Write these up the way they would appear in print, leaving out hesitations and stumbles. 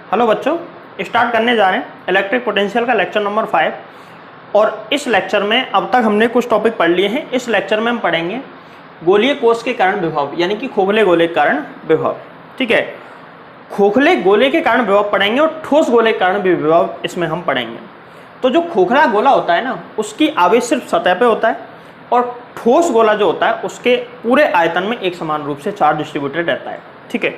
Hello बच्चों, start करने जा रहे हैं इलेक्ट्रिक पोटेंशियल का लेक्चर नंबर 5। और इस लेक्चर में अब तक हमने कुछ टॉपिक पढ़ लिए हैं। इस लेक्चर में हम पढ़ेंगे गोलीय कोष के कारण विभव, यानी कि खोखले गोले के कारण विभव। ठीक है, खोखले गोले के कारण विभव पढ़ेंगे और ठोस गोले के कारण भी विभव इसमें हम पढ़ेंगे। तो जो खोखला गोला होता है ना, उसकी आवेश सिर्फ सतह पे होता है, और ठोस गोला जो होता है उसके पूरे आयतन में एक समान रूप से चार्ज डिस्ट्रीब्यूटेड रहता है। ठीक है,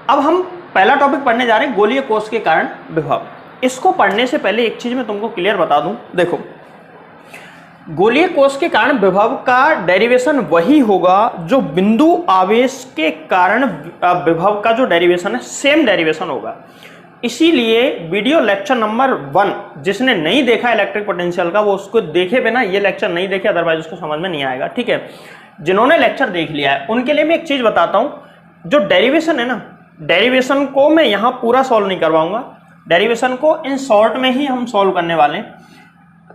अब हम पहला टॉपिक पढ़ने जा रहे हैं गोलीय कोष के कारण विभव। इसको पढ़ने से पहले एक चीज मैं तुमको क्लियर बता दूं। देखो, गोलीय कोष के कारण विभव का डेरिवेशन वही होगा जो बिंदु आवेश के कारण विभव का जो डेरिवेशन है सेम डेरिवेशन होगा। इसीलिए वीडियो लेक्चर नंबर 1 जिसने नहीं देखा इलेक्ट्रिक पोटेंशियल का, वो उसको देखे बिना ये लेक्चर नहीं देखे, अदरवाइज उसको समझ में नहीं आएगा। ठीक है, जिन्होंने लेक्चर देख लिया है उनके लिए मैं एक चीज बताता हूं। जो डेरिवेशन है ना, डेरिवेशन को मैं यहां पूरा सॉल्व नहीं करवाऊंगा, डेरिवेशन को इन शॉर्ट में ही हम सॉल्व करने वाले हैं।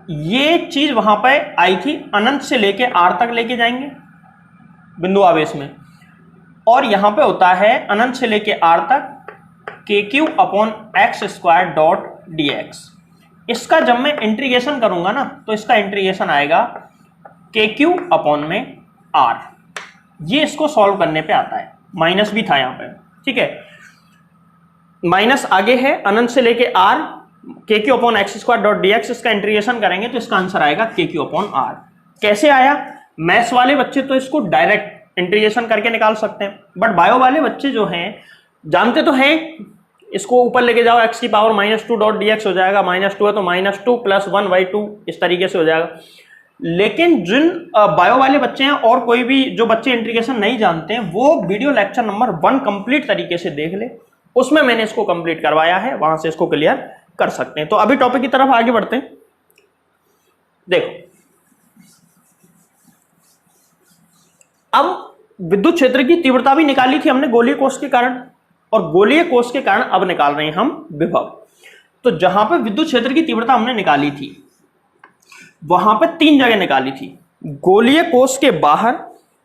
ये चीज वहां पे आई थी, अनंत से लेके आर तक लेके जाएंगे बिंदु आवेश में, और यहां पे होता है अनंत से लेके आर तक KQ/x² इसका जब मैं इंटीग्रेशन करूंगा ना, तो इसका इंटीग्रेशन आएगा KQ/r। ये इसको सॉल्व करने पे आता है, माइनस भी था यहां पे। ठीक है, माइनस आगे है, अनंत से लेके r KQ/x².dx, इसका इंटीग्रेशन करेंगे तो इसका आंसर आएगा KQ/r। कैसे आया? मैथ्स वाले बच्चे तो इसको डायरेक्ट इंटीग्रेशन करके निकाल सकते हैं, बट बायो वाले बच्चे जो हैं जानते तो हैं, इसको ऊपर लेके जाओ x⁻⁻2.dx हो जाएगा, -2 है तो -2 + 1/2 इस तरीके से हो जाएगा। लेकिन जिन बायो वाले बच्चे हैं और कोई भी जो बच्चे इंटीग्रेशन नहीं जानते हैं, वो वीडियो लेक्चर नंबर 1 कंप्लीट तरीके से देख ले, उसमें मैंने इसको कंप्लीट करवाया है, वहां से इसको क्लियर कर सकते हैं। तो अभी टॉपिक की तरफ आगे बढ़ते हैं। देखो, अब विद्युत क्षेत्र की तीव्रता भी निकाली थी हमने गोलीय कोष के कारण, और गोलीय कोष के कारण अब निकाल रहे हैं हम विभव। तो जहां पे विद्युत क्षेत्र की तीव्रता हमने निकाली थी, वहां पे 3 जगह निकाली थी, गोलीय कोष के बाहर,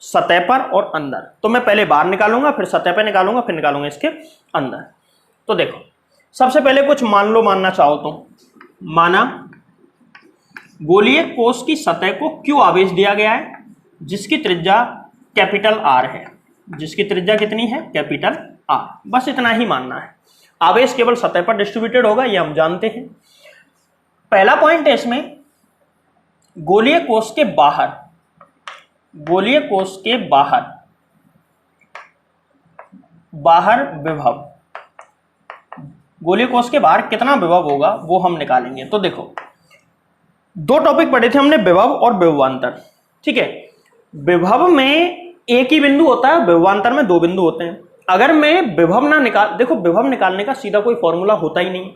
सतह पर और अंदर। तो मैं पहले बाहर निकालूंगा, फिर सतह पर निकालूंगा, फिर निकालूंगा इसके अंदर। तो देखो, सबसे पहले कुछ मान लो, मानना चाहो तो माना गोलीय कोष की सतह को Q आवेश दिया गया है, जिसकी त्रिज्या कैपिटल R है। जिसकी त्रिज्या कितनी है? Capital R। बस इतना ही मानना है। आवेश केवल सतह पर डिस्ट्रीब्यूटेड होगा, ये हम जानते हैं। पहला पॉइंट है इसमें, गोलीय कोष के बाहर, गोलीय कोष के बाहर विभव, गोलीय कोष के बाहर कितना विभव होगा वो हम निकालेंगे। तो देखो, 2 टॉपिक पढ़े थे हमने, विभव और विभवांतर। ठीक है, विभव में एक ही बिंदु होता है, विभवांतर में 2 बिंदु होते हैं। अगर मैं विभव ना देखो, विभव निकालने का सीधा कोई फॉर्मूला होता ही नहीं,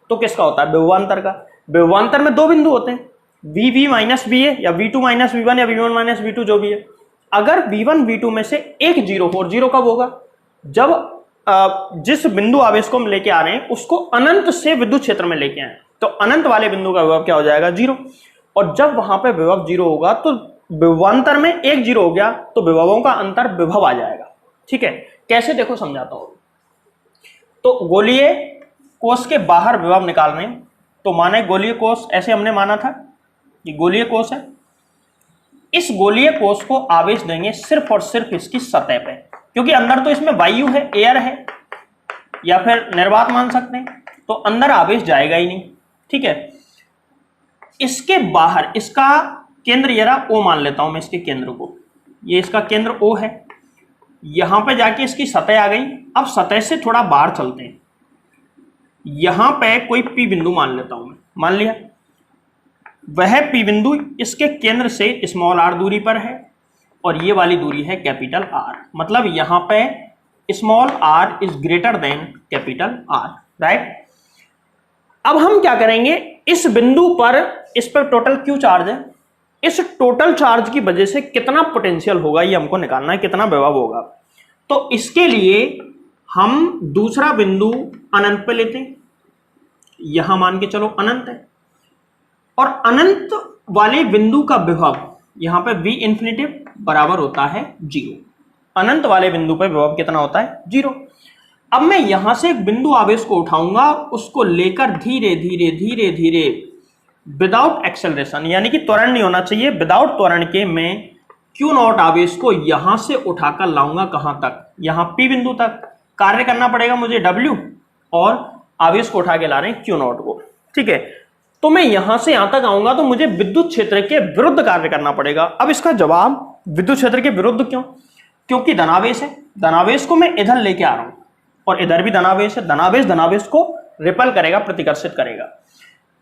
तो किसका होता है? विभवांतर का। विभवांतर में 2 बिंदु होते हैं, VV - VA या V2 - V1 या V1 - V2 जो भी है। अगर V1 V2 में से एक 0 हो, और 0 कब होगा? जब जिस बिंदु आवेश को हम लेके आ रहे हैं उसको अनंत से विद्युत क्षेत्र में लेके आए, तो अनंत वाले बिंदु का विभव क्या हो जाएगा? 0। और जब वहां पे विभव 0 होगा, तो विभवांतर में एक 0 हो गया, तो विभवों का अंतर विभव आ जाएगा। ठीक है, कैसे? देखो समझाता हूं। तो गोलीय कोष के बाहर विभव निकाल रहे हैं, तो माने गोलीय कोष, ऐसे हमने माना था कि गोलीय कोष है। इस गोलीय कोष को आवेश देंगे सिर्फ और सिर्फ इसकी सतह पे, क्योंकि अंदर तो इसमें वायु है, एयर है, या फिर निर्वात मान सकते हैं, तो अंदर आवेश जाएगा ही नहीं। ठीक है, इसके बाहर इसका केंद्र जरा O मान लेता हूं मैं, इसके केंद्र को, ये इसका केंद्र O है। यहां पे जाके इसकी सतह आ गई। अब सतह से थोड़ा बाहर चलते हैं, यहां पे कोई P बिंदु मान लेता हूं मैं, मान लिया। वह P बिंदु इसके केंद्र से r दूरी पर है, और ये वाली दूरी है कैपिटल R। मतलब यहां पे r is greater than capital R, right. अब हम क्या करेंगे, इस बिंदु पर, इस पर टोटल Q चार्ज है, इस टोटल चार्ज की वजह से कितना पोटेंशियल होगा ये हमको निकालना है, कितना विभव होगा। तो इसके लिए हम दूसरा बिंदु अनंत पे लेते हैं, यहां मान के चलो अनंत है, और अनंत वाले बिंदु का विभव यहां पे V∞ बराबर होता है 0। अनंत वाले बिंदु पर विभव कितना होता है? 0। अब मैं यहां से एक बिंदु आवेश को उठाऊंगा, उसको लेकर धीरे धीरे धीरे धीरे विदाउट एक्सेलरेशन, यानी कि त्वरण नहीं होना चाहिए, विदाउट त्वरण के मैं क्यू नॉट आवेश को यहां से उठाकर लाऊंगा कहां तक, यहां पी बिंदु तक। कार्य करना पड़ेगा मुझे डब्ल्यू, और आवेश को उठा के ला रहे हैं क्यू नॉट को, ठीक है। तो मैं यहां से यहां तक आऊंगा तो मुझे विद्युत क्षेत्र के विरुद्ध कार्य करना पड़ेगा। अब इसका जवाब विद्युत क्षेत्र के विरुद्ध क्यों? क्योंकि धनावेश है, धनावेश को मैं इधर लेके आ रहा हूं और इधर भी धनावेश है, धनावेश धनावेश को रिपल करेगा, प्रतिकर्षित करेगा।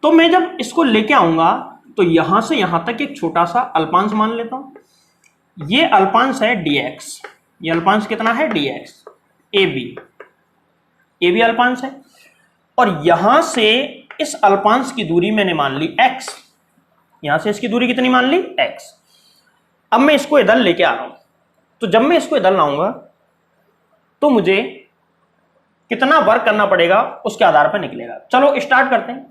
तो मैं जब इसको लेके आऊंगा तो यहां से यहां तक एक छोटा सा अल्पांश मान लेता हूं। ये अल्पांश है dx, ये अल्पांश कितना है dx, ए बी अल्पांश है, और यहां से इस अल्पांश की दूरी मैंने मान ली x, यहां से इसकी दूरी कितनी मान ली x। अब मैं इसको इधर लेके आ रहा हूं, तो जब मैं इसको इधर लाऊंगा तो मुझे कितना वर्क करना पड़ेगा उसके आधार पर निकलेगा। चलो स्टार्ट करते हैं।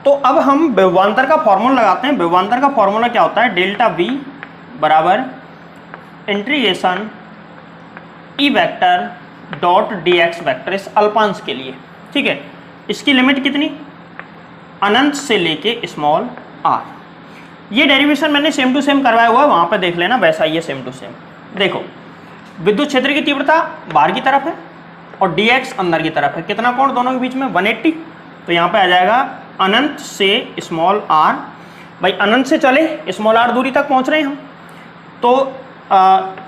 तो अब हम विभवांतर का फॉर्मूला लगाते हैं। विभवांतर का फॉर्मूला क्या होता है, डेल्टा वी बराबर इंटीग्रेशन ई vector dot d x vector, इस अल्पांश के लिए, ठीक है। इसकी लिमिट कितनी, अनंत से लेके स्मॉल आर। ये डेरिवेशन मैंने सेम टू सेम करवाया हुआ है, वहां पर देख लेना, वैसा ही है सेम टू सेम। देखो विद्युत क्षेत्र की तीव्रता बाहर की तरफ है और dx अंदर की तरफ है, कितना कोण दोनों के बीच में 180। तो यहाँ पे आ जाएगा अनंत से स्मॉल r, भाई अनंत से चले स्मॉल r दूरी तक पहुंच रहे हैं हम, तो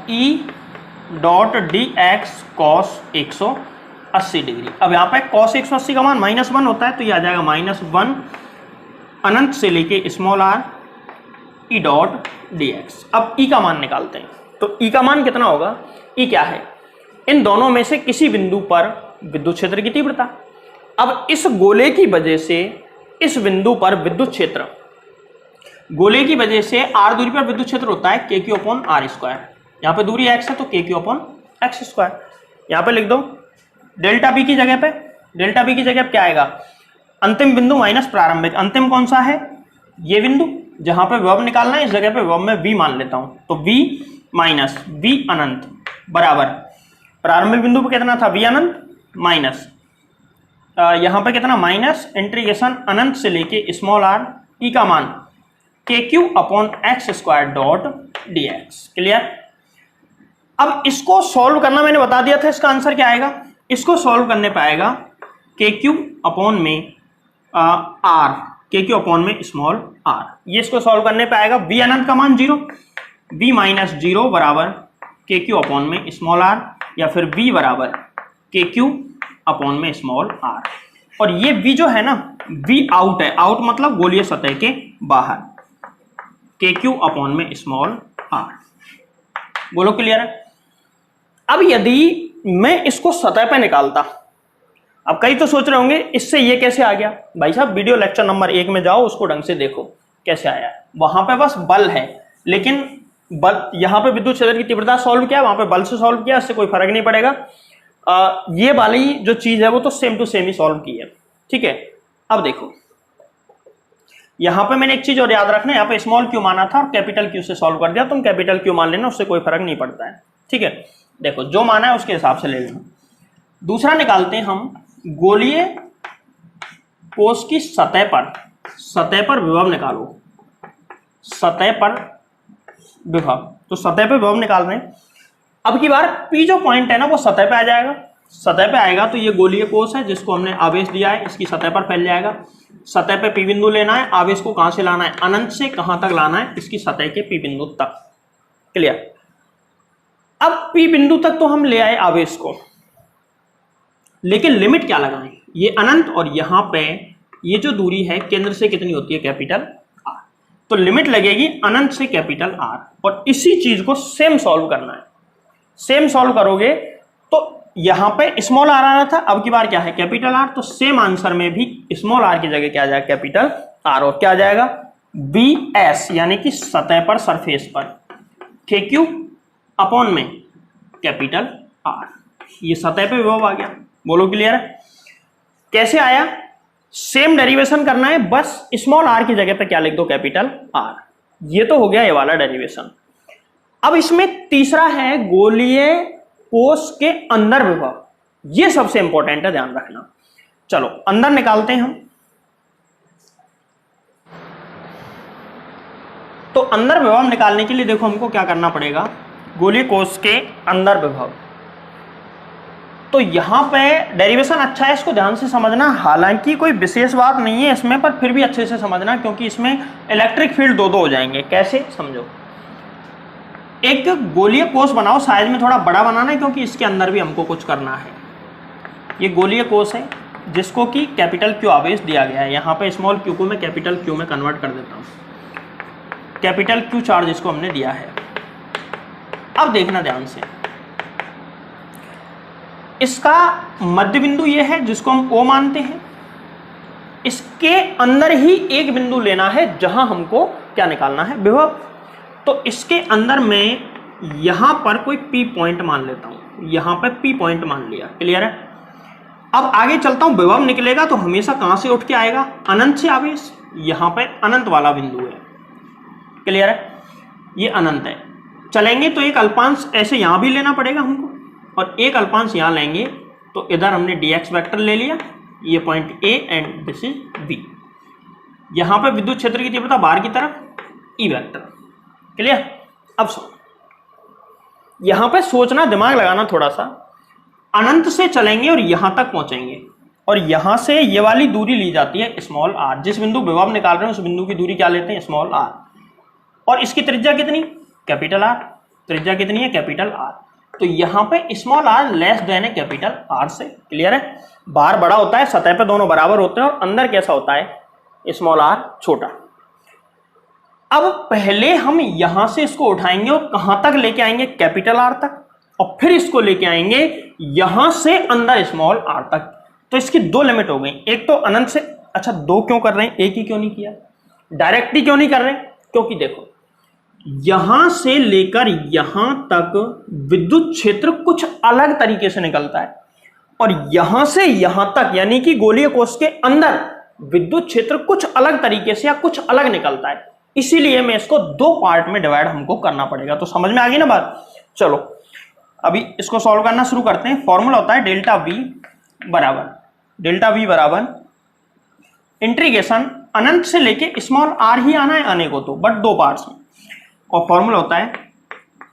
e dot d x cos 180 degree. अब यहाँ पे कॉस 180 का मान -1 होता है, तो ये आ जाएगा -1 अनंत से लेके small r E dot d x. अब ई का मान निकालते हैं, तो ई का मान कितना होगा, ई क्या है, इन दोनों में से किसी बिंदु पर विद्युत क्षेत्र की तीव्रता। अब इस गोले की वजह से इस बिंदु पर विद्युत क्षेत्र, गोले की वजह से r दूरी पर विद्युत क्षेत्र होता है KQ/r²। यहाँ पे दूरी x है तो KQ/x²। यहाँ पे लिख दो डेल्टा बी की जगह पे, डेल्टा बी की जगह पे क्या आएगा, अंतिम बिंदु माइनस प्रारंभिक। अंतिम कौन सा है, ये बिंदु जहां पे विभव निकालना है, इस जगह पे विभव में v मान लेता हूं, तो v माइनस v अनंत बराबर प्रारंभिक बिंदु पे कितना था v अनंत माइनस यहां पे कितना माइनस इंटीग्रेशन अनंत से लेके स्मॉल r e का मान KQ/x² डॉट dx। क्लियर। अब इसको सॉल्व करना मैंने बता दिया था, इसका आंसर क्या आएगा, इसको सॉल्व करने पे आएगा KQ में स्मॉल r, ये इसको सॉल्व करने पे आएगा v अनंत का मान 0, v माइनस 0 बराबर KQ में स्मॉल r, या फिर v बराबर KQ में स्मॉल r। और ये v जो है ना, v आउट है, आउट मतलब गोलीय सतह के बाहर, KQ में स्मॉल r। बोलो क्लियर है। अब यदि मैं इसको सतह पे निकालता, अब कई तो सोच रहे होंगे इससे ये कैसे आ गया, भाई साहब वीडियो लेक्चर नंबर 1 में जाओ, उसको ढंग से देखो कैसे आया। वहां पे बस बल है, लेकिन बल यहाँ पे विद्युत क्षेत्र की तीव्रता सॉल्व किया, वहां पे बल से सॉल्व किया, इससे कोई फर्क नहीं पड़ेगा। ये वाली जो चीज है वो तो सेम टू सेम ही सॉल्व की है, ठीक है। अब देखो यहाँ पे मैंने एक चीज और याद रखना, यहाँ पे स्मॉल क्यू माना था और कैपिटल क्यू से सॉल्व कर दिया, तुम कैपिटल क्यू मान लेना, उससे कोई फर्क नहीं पड़ता है, ठीक है। देखो जो माना है उसके हिसाब से ले लेना। दूसरा निकालते हैं हम, गोलीय कोश की सतह पर विभव निकालो, सतह पर विभव, तो सतह पे विभव निकाल रहे हैं। अब की बार P जो पॉइंट है ना वो सतह पे आ जाएगा, सतह पे आएगा तो ये गोलीय कोश है जिसको हमने आवेश दिया है, इसकी सतह पर फैल जाएगा। सतह पे P बिंदु लेना है, आवेश को कहां से लाना है, अनंत से कहां तक लाना है, इसकी सतह के P बिंदु तक। क्लियर। अब P बिंदु तक तो हम ले आए आवेश को, लेकिन लिमिट क्या लगाएं, ये अनंत और यहां पे ये जो दूरी है केंद्र से कितनी होती है, कैपिटल R। तो लिमिट लगेगी अनंत से कैपिटल R, और इसी चीज को सेम सॉल्व करना है। सेम सॉल्व करोगे तो यहां पे स्मॉल r आना था, अब की बार क्या है कैपिटल R, तो सेम आंसर में भी स्मॉल r की जगह क्या आ जाएगा, कैपिटल R, और क्या आ जाएगा BS, यानी कि सतह पर, सरफेस पर, KQ में कैपिटल R। ये सतह पे विभव आ गया। बोलो क्लियर है। कैसे आया, सेम डेरिवेशन करना है, बस स्मॉल r की जगह पे क्या लिख दो, कैपिटल R। ये तो हो गया ये वाला डेरिवेशन। अब इसमें तीसरा है गोलीय कोष के अंदर विभव, ये सबसे इंपॉर्टेंट है, ध्यान रखना। चलो अंदर निकालते हैं हम। तो अंदर विभव निकालने के लिए देखो हमको क्या करना पड़ेगा, गोलीय कोष के अंदर विभव। तो यहां पे डेरिवेशन अच्छा है, इसको ध्यान से समझना, हालांकि कोई विशेष बात नहीं है इसमें, पर फिर भी अच्छे से समझना, क्योंकि इसमें इलेक्ट्रिक फील्ड दो हो जाएंगे। कैसे, समझो। एक गोलीय कोष बनाओ, साइज में थोड़ा बड़ा बनाना है क्योंकि इसके अंदर भी हमको कुछ करना है। ये गोलीय कोष है जिसको कि कैपिटल क्यू आवेश दिया गया है। यहाँ पे स्मॉल क्यू को मैं कैपिटल क्यू में कन्वर्ट कर देता हूँ, कैपिटल क्यू चार्ज इसको हमने दिया है। अब देखना ध्यान से, इसका मध्य बिंदु ये है जिसको हम O मानते हैं। इसके अंदर ही एक बिंदु लेना है जहां हमको क्या निकालना है, विभव। तो इसके अंदर मैं यहां पर कोई P पॉइंट मान लेता हूं, यहां पर P पॉइंट मान लिया, क्लियर है। अब आगे चलता हूं, विभव निकलेगा तो हमेशा कहां से उठ के आएगा, अनंत से आवेश। यहां पर अनंत वाला बिंदु है, क्लियर है, ये अनंत है। चलेंगे तो एक अल्पांश ऐसे यहां भी लेना पड़ेगा हमको, और एक अल्पांश यहां लेंगे तो इधर हमने dx वेक्टर ले लिया, ये point A and this is B। यहां पे विद्युत क्षेत्र की तीव्रता बाहर की तरफ E वेक्टर, क्लियर। अब यहां पे सोचना, दिमाग लगाना थोड़ा सा। अनंत से चलेंगे और यहां तक पहुंचेंगे, और यहां से ये वाली दूरी ली जाती है स्मॉल r। जिस बिंदु विभव निकाल रहे हैं उस बिंदु की दूरी क्या लेते हैं, स्मॉल r। और इसकी त्रिज्या कितनी, कैपिटल R। त्रिज्या कितनी है, कैपिटल R। तो यहां पे स्मॉल r लेस देन है कैपिटल R से, क्लियर है। बाहर बड़ा होता है, सतह पे दोनों बराबर होते हैं, और अंदर कैसा होता है, स्मॉल r छोटा। अब पहले हम यहां से इसको उठाएंगे और कहां तक लेके आएंगे, कैपिटल R तक, और फिर इसको लेके आएंगे यहां से अंदर स्मॉल r तक। तो इसकी दो लिमिट हो गई, एक तो अनंत से, अच्छा दो क्यों कर रहे हैं, एक ही क्यों नहीं किया, डायरेक्ट ही क्यों नहीं कर रहे, क्योंकि देखो यहां से लेकर यहां तक विद्युत क्षेत्र कुछ अलग तरीके से निकलता है, और यहां से यहां तक यानी कि गोलीय कोष के अंदर विद्युत क्षेत्र कुछ अलग तरीके से या कुछ अलग निकलता है। इसीलिए मैं इसको दो पार्ट में डिवाइड हमको करना पड़ेगा। तो समझ में आ गई ना बात। चलो अभी इसको सॉल्व करना शुरू करते हैं। फॉर्मूला होता है डेल्टा वी बराबर इंटीग्रेशन अनंत से लेके स्मॉल r ही आना है आने को, तो बट दो पार्ट्स में। और फॉर्मूला होता है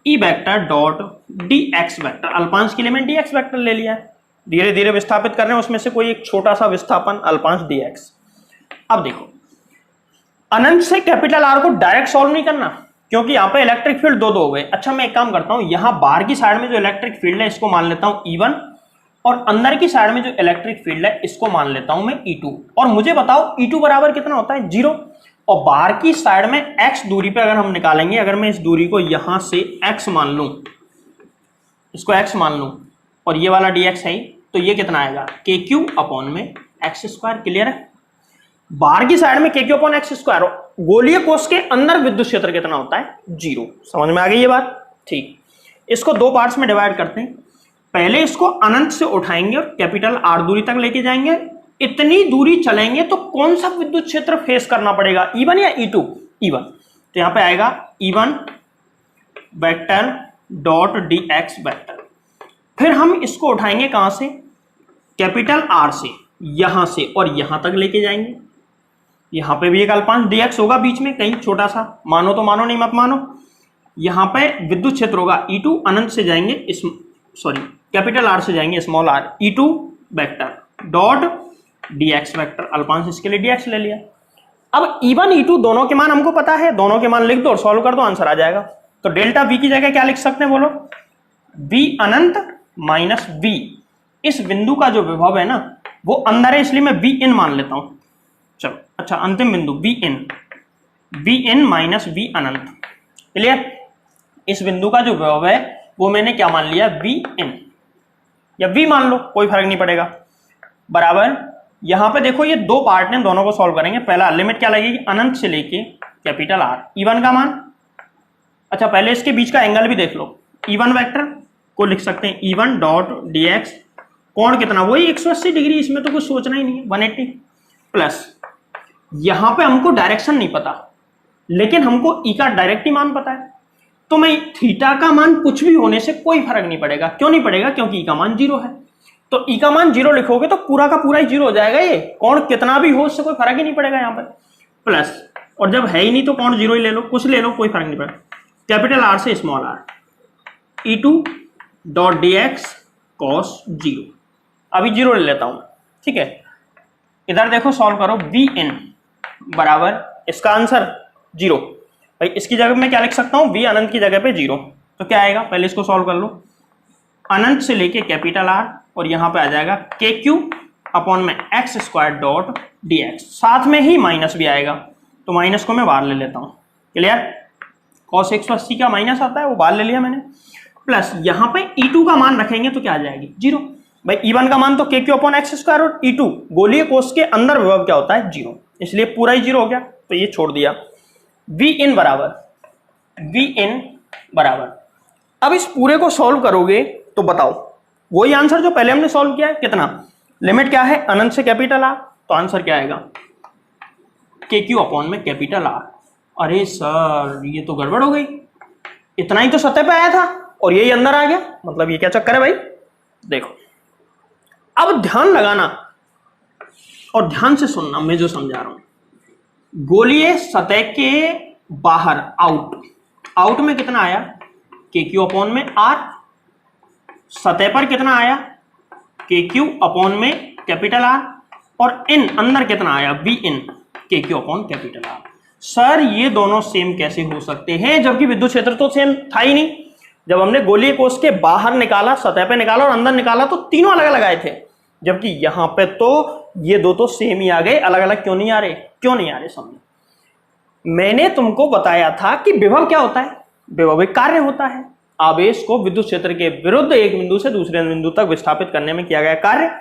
E vector dot d x vector, अल्पांश के लिए मैंने डी एक्स वेक्टर ले लिया है, धीरे धीरे विस्थापित कर रहे हैं, उसमें से कोई एक छोटा सा विस्थापन अल्पांश डी एक्स। अब देखो अनंत से कैपिटल आर को डायरेक्ट सॉल्व नहीं करना, क्योंकि यहाँ पे इलेक्ट्रिक फील्ड दो हो गए। अच्छा मैं एक काम करता हूँ, यहाँ बाहर की साइड में जो इलेक्ट्रिक फील्ड है इसको मान लेता हूँ E1, और अंदर की साइड में जो इलेक्ट्रिक फील्ड है इसको मान लेता हूँ मैं E2। और मुझे बताओ E2 बराबर कितना होता है, 0। और बाहर की साइड में x दूरी पे अगर हम निकालेंगे, अगर मैं इस दूरी को यहां से x मान लूं, इसको x मान लूं, और ये वाला dx है, तो ये कितना आएगा, kq अपॉन में x स्क्वायर, क्लियर है। बाहर की साइड में kq अपॉन x स्क्वायर, गोलीय कोष के अंदर विद्युत क्षेत्र कितना होता है, 0। समझ में आ गई ये बात, ठीक। इसको दो पार्ट्स में डिवाइड करते हैं। पहले इसको अनंत से उठाएंगे और कैपिटल R दूरी तक लेके जाएंगे। इतनी दूरी चलेंगे तो कौन सा विद्युत क्षेत्र फेस करना पड़ेगा, E1 या E2, E1। तो यहां पे आएगा E1 vector dot dx vector. फिर हम इसको उठाएंगे कहां से, कैपिटल R से, यहां से, और यहां तक लेके जाएंगे। यहां पे भी एक अल्पांश dx होगा बीच में कहीं छोटा सा, मानो तो मानो नहीं मत मानो। यहां पे विद्युत क्षेत्र होगा E2, अनंत से जाएंगे कैपिटल R से जाएंगे small r, E2 vector dot dx vector, अल्पांश इसके लिए dx ले लिया। अब E1 E2 दोनों के मान हमको पता है, दोनों के मान लिख दो और सॉल्व कर दो, आंसर आ जाएगा। तो डेल्टा V की जगह क्या लिख सकते हैं बोलो, V अनंत माइनस V। इस बिंदु का जो विभव है ना वो अंदर है, इसलिए मैं Vn मान लेता हूं। चलो अच्छा अंतिम बिंदु Vn माइनस V अनंत, क्लियर। इस बिंदु का जो विभव है वो मैंने क्या मान लिया, Vn, या V मान लो, कोई फर्क नहीं पड़ेगा, बराबर। यहां पे देखो ये दो पार्ट हैं, दोनों को सॉल्व करेंगे। पहला लिमिट क्या लगेगी, अनंत से लेके कैपिटल R, E1 का मान। अच्छा पहले इसके बीच का एंगल भी देख लो, E1 वेक्टर को लिख सकते हैं E1 डॉट dx, कोण कितना, वही 180 डिग्री, इसमें तो कुछ सोचना ही नहीं है, 180 प्लस। यहां पे हमको डायरेक्शन नहीं पता, लेकिन हमको E का डायरेक्ट ही मान पता है, तो मैं थीटा का मान कुछ भी होने से कोई फर्क नहीं पड़ेगा। क्यों नहीं पड़ेगा? क्योंकि ई का मान 0 है। तो ई का मान 0 लिखोगे तो पूरा का पूरा ही 0 हो जाएगा। ये कोण कितना भी हो उससे कोई फर्क ही नहीं पड़ेगा यहाँ पर। प्लस, और जब है ही नहीं तो कोण 0 ही ले लो, कुछ ले लो, कोई फर्क नहीं पड़ेगा। कैपिटल आर से small are, E2 dot dx cos 0। अभी 0 ले लेता हूं, ठीक है। इधर देखो, सॉल्व करो। Vn बराबर, इसका आंसर 0। भाई इसकी जगह मैं क्या लिख सकता हूं? V अनंत की जगह पे 0। तो क्या आएगा? पहले इसको सॉल्व कर लो। अनंत से लेके कैपिटल आर, और यहां पे आ जाएगा KQ अपॉन में एक्स स्क्वायर डॉट dx। साथ में ही माइनस भी आएगा, तो माइनस को मैं बाहर ले लेता हूं। क्लियर? cos 180 का माइनस आता है, वो बाहर ले लिया मैंने। प्लस यहाँ पे E2 का मान रखेंगे तो क्या आ जाएगी? 0। भाई E1 का मान तो KQ अपॉन एक्स स्क्वायर, और E2 गोलीय कोष के अंदर विभव क्या होता है? 0। इसलिए पूरा ही 0 हो गया, तो ये छोड़ दिया। Vn बराबर, अब इस पूरे को सॉल्व करोगे तो बताओ, वही आंसर जो पहले हमने सॉल्व किया है। कितना? लिमिट क्या है? अनंत से कैपिटल आर, तो आंसर क्या आएगा? KQ अपॉन में कैपिटल आर। अरे सर, ये तो गड़बड़ हो गई। इतना ही तो सतह पे आया था और यही अंदर आ गया, मतलब ये क्या चक्कर है भाई? देखो, अब ध्यान लगाना और ध्यान से सुनना मैं जो समझा रहा हूं। गोलीय सतह के बाहर, आउट में कितना आया? KQ अपॉन में आर। सतह पर कितना आया? KQ अपॉन में कैपिटल आर। और इन अंदर कितना आया? Vn KQ upon capital are. Sir, ये दोनों सेम कैसे हो सकते हैं, जबकि विद्युत क्षेत्र तो सेम था ही नहीं। जब हमने गोलीय कोष के बाहर निकाला, सतह पे निकाला और अंदर निकाला, तो तीनों अलग अलग आए थे, जबकि यहां पे तो ये दो तो सेम ही आ गए। अलग अलग क्यों नहीं आ रहे? क्यों नहीं आ रहे? समझो, मैंने तुमको बताया था कि विभव क्या होता है? विभव एक कार्य होता है। आवेश को विद्युत क्षेत्र के विरुद्ध एक बिंदु से दूसरे बिंदु तक विस्थापित करने में किया गया कार्य,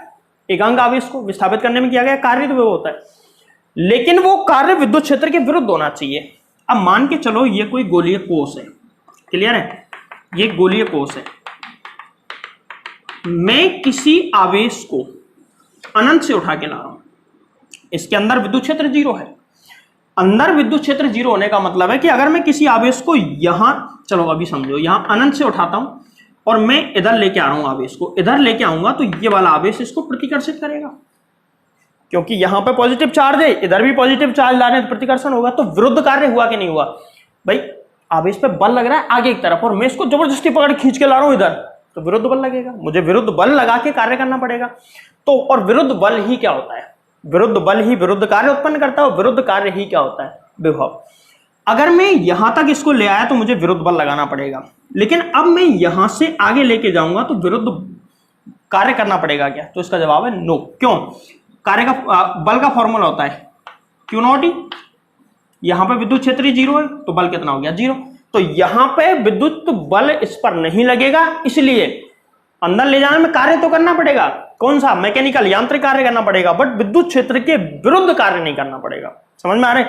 एकांक आवेश को विस्थापित करने में किया गया कार्य तो विभव होता है। लेकिन वो कार्य विद्युत क्षेत्र के विरुद्ध होना चाहिए। अब मान के चलो ये कोई गोलीय कोष है, क्लियर है? ये गोलीय कोष है। मैं किसी आवेश को अनंत से उठा के ला रहा हूं, इसके अंदर विद्युत क्षेत्र 0 है। अंदर विद्युत क्षेत्र 0 होने का मतलब है कि अगर मैं किसी आवेश को यहां, चलो अभी समझो, यहां अनंत से उठाता हूं और मैं इधर लेके आ रहा हूं आवेश को, इधर लेके आऊंगा, तो ये वाला आवेश इसको प्रतिकर्षित करेगा, क्योंकि यहां पे पॉजिटिव चार्ज है, इधर भी पॉजिटिव चार्ज ला रहे हैं, प्रतिकर्षण होगा। तो विरुद्ध कार्य हुआ कि नहीं हुआ? भाई आवेश पे बल लग रहा है आगे की तरफ, और मैं इसको जबरदस्ती पकड़ खींच के ला रहा हूं इधर, तो विरुद्ध बल लगेगा। मुझे विरुद्ध बल लगा के कार्य करना पड़ेगा। तो और विरुद्ध बल ही क्या होता है? विरुद्ध बल ही विरुद्ध कार्य उत्पन्न करता है, और विरुद्ध कार्य ही क्या होता है? विभव। अगर मैं यहां तक इसको ले आया तो मुझे विरुद्ध बल लगाना पड़ेगा, लेकिन अब मैं यहां से आगे लेके जाऊंगा तो विरुद्ध कार्य करना पड़ेगा क्या? तो इसका जवाब है नो। क्यों? कार्य का बल का फॉर्मूला होता है Q नॉट E। यहां पे विद्युत क्षेत्र 0 है, तो बल कितना हो गया? 0। तो यहां पे विद्युत बल इस पर नहीं लगेगा, इसलिए अंदर ले जाने में कार्य तो करना पड़ेगा। कौन सा? मैकेनिकल, यांत्रिक कार्य करना पड़ेगा, बट विद्युत क्षेत्र के विरुद्ध कार्य नहीं करना पड़ेगा। समझ में आ रहे?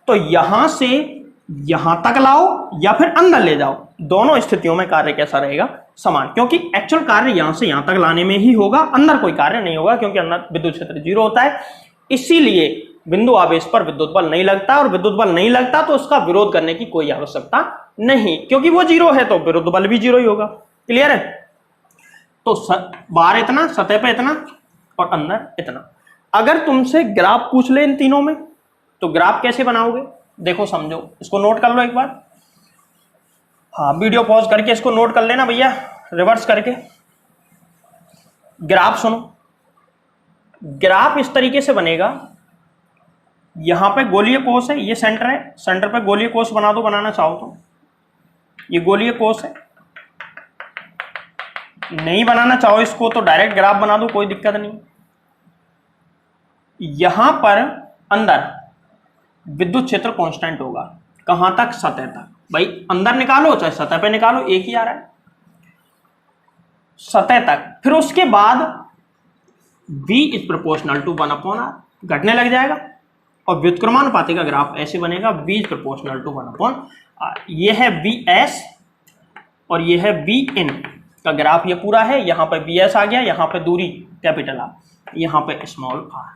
तो यहां से यहां तक लाओ या फिर अंदर ले जाओ, दोनों स्थितियों में कार्य कैसा रहेगा? समान, क्योंकि एक्चुअल कार्य यहां से यहां तक लाने में ही होगा, अंदर कोई कार्य नहीं होगा, क्योंकि अंदर विद्युत क्षेत्र 0 होता है। इसीलिए बिंदु आवेश पर विद्युत बल नहीं लगता, और विद्युत बल नहीं लगता तो उसका विरोध करने की कोई आवश्यकता नहीं, क्योंकि वो 0 है तो विरुद्ध बल भी 0 ही होगा। क्लियर है? तो बाहर इतना, सतह पे इतना और अंदर इतना। अगर तुमसे ग्राफ पूछ ले इन तीनों में, तो ग्राफ कैसे बनाओगे? देखो, समझो, इसको नोट कर लो एक बार। हाँ, वीडियो पॉज करके इसको नोट कर लेना भैया, रिवर्स करके। ग्राफ सुनो, ग्राफ इस तरीके से बनेगा। यहां पे गोलीय कोष है, ये सेंटर है, सेंटर पे गोलीय कोष बना दो, बनाना चाहो तो। ये गोलीय कोष है, नहीं बनाना चाहो इसको तो डायरेक्ट ग्राफ बना दो, कोई दिक्कत नहीं। यहां पर अंदर विद्युत क्षेत्र कांस्टेंट होगा, कहां तक? सतह तक। भाई अंदर निकालो चाहे सतह पे निकालो, एक ही आ रहा है, सतह तक। फिर उसके बाद V is proportional to 1/r, घटने लग जाएगा, और व्युत्क्रमानुपाती का ग्राफ ऐसे बनेगा, V is proportional to 1/r। ये है Vs और ये है Vn का ग्राफ, ये पूरा है। यहाँ पे Vs आ गया, यहाँ पे दूरी कैपिटल R, यहाँ पे स्मॉल r।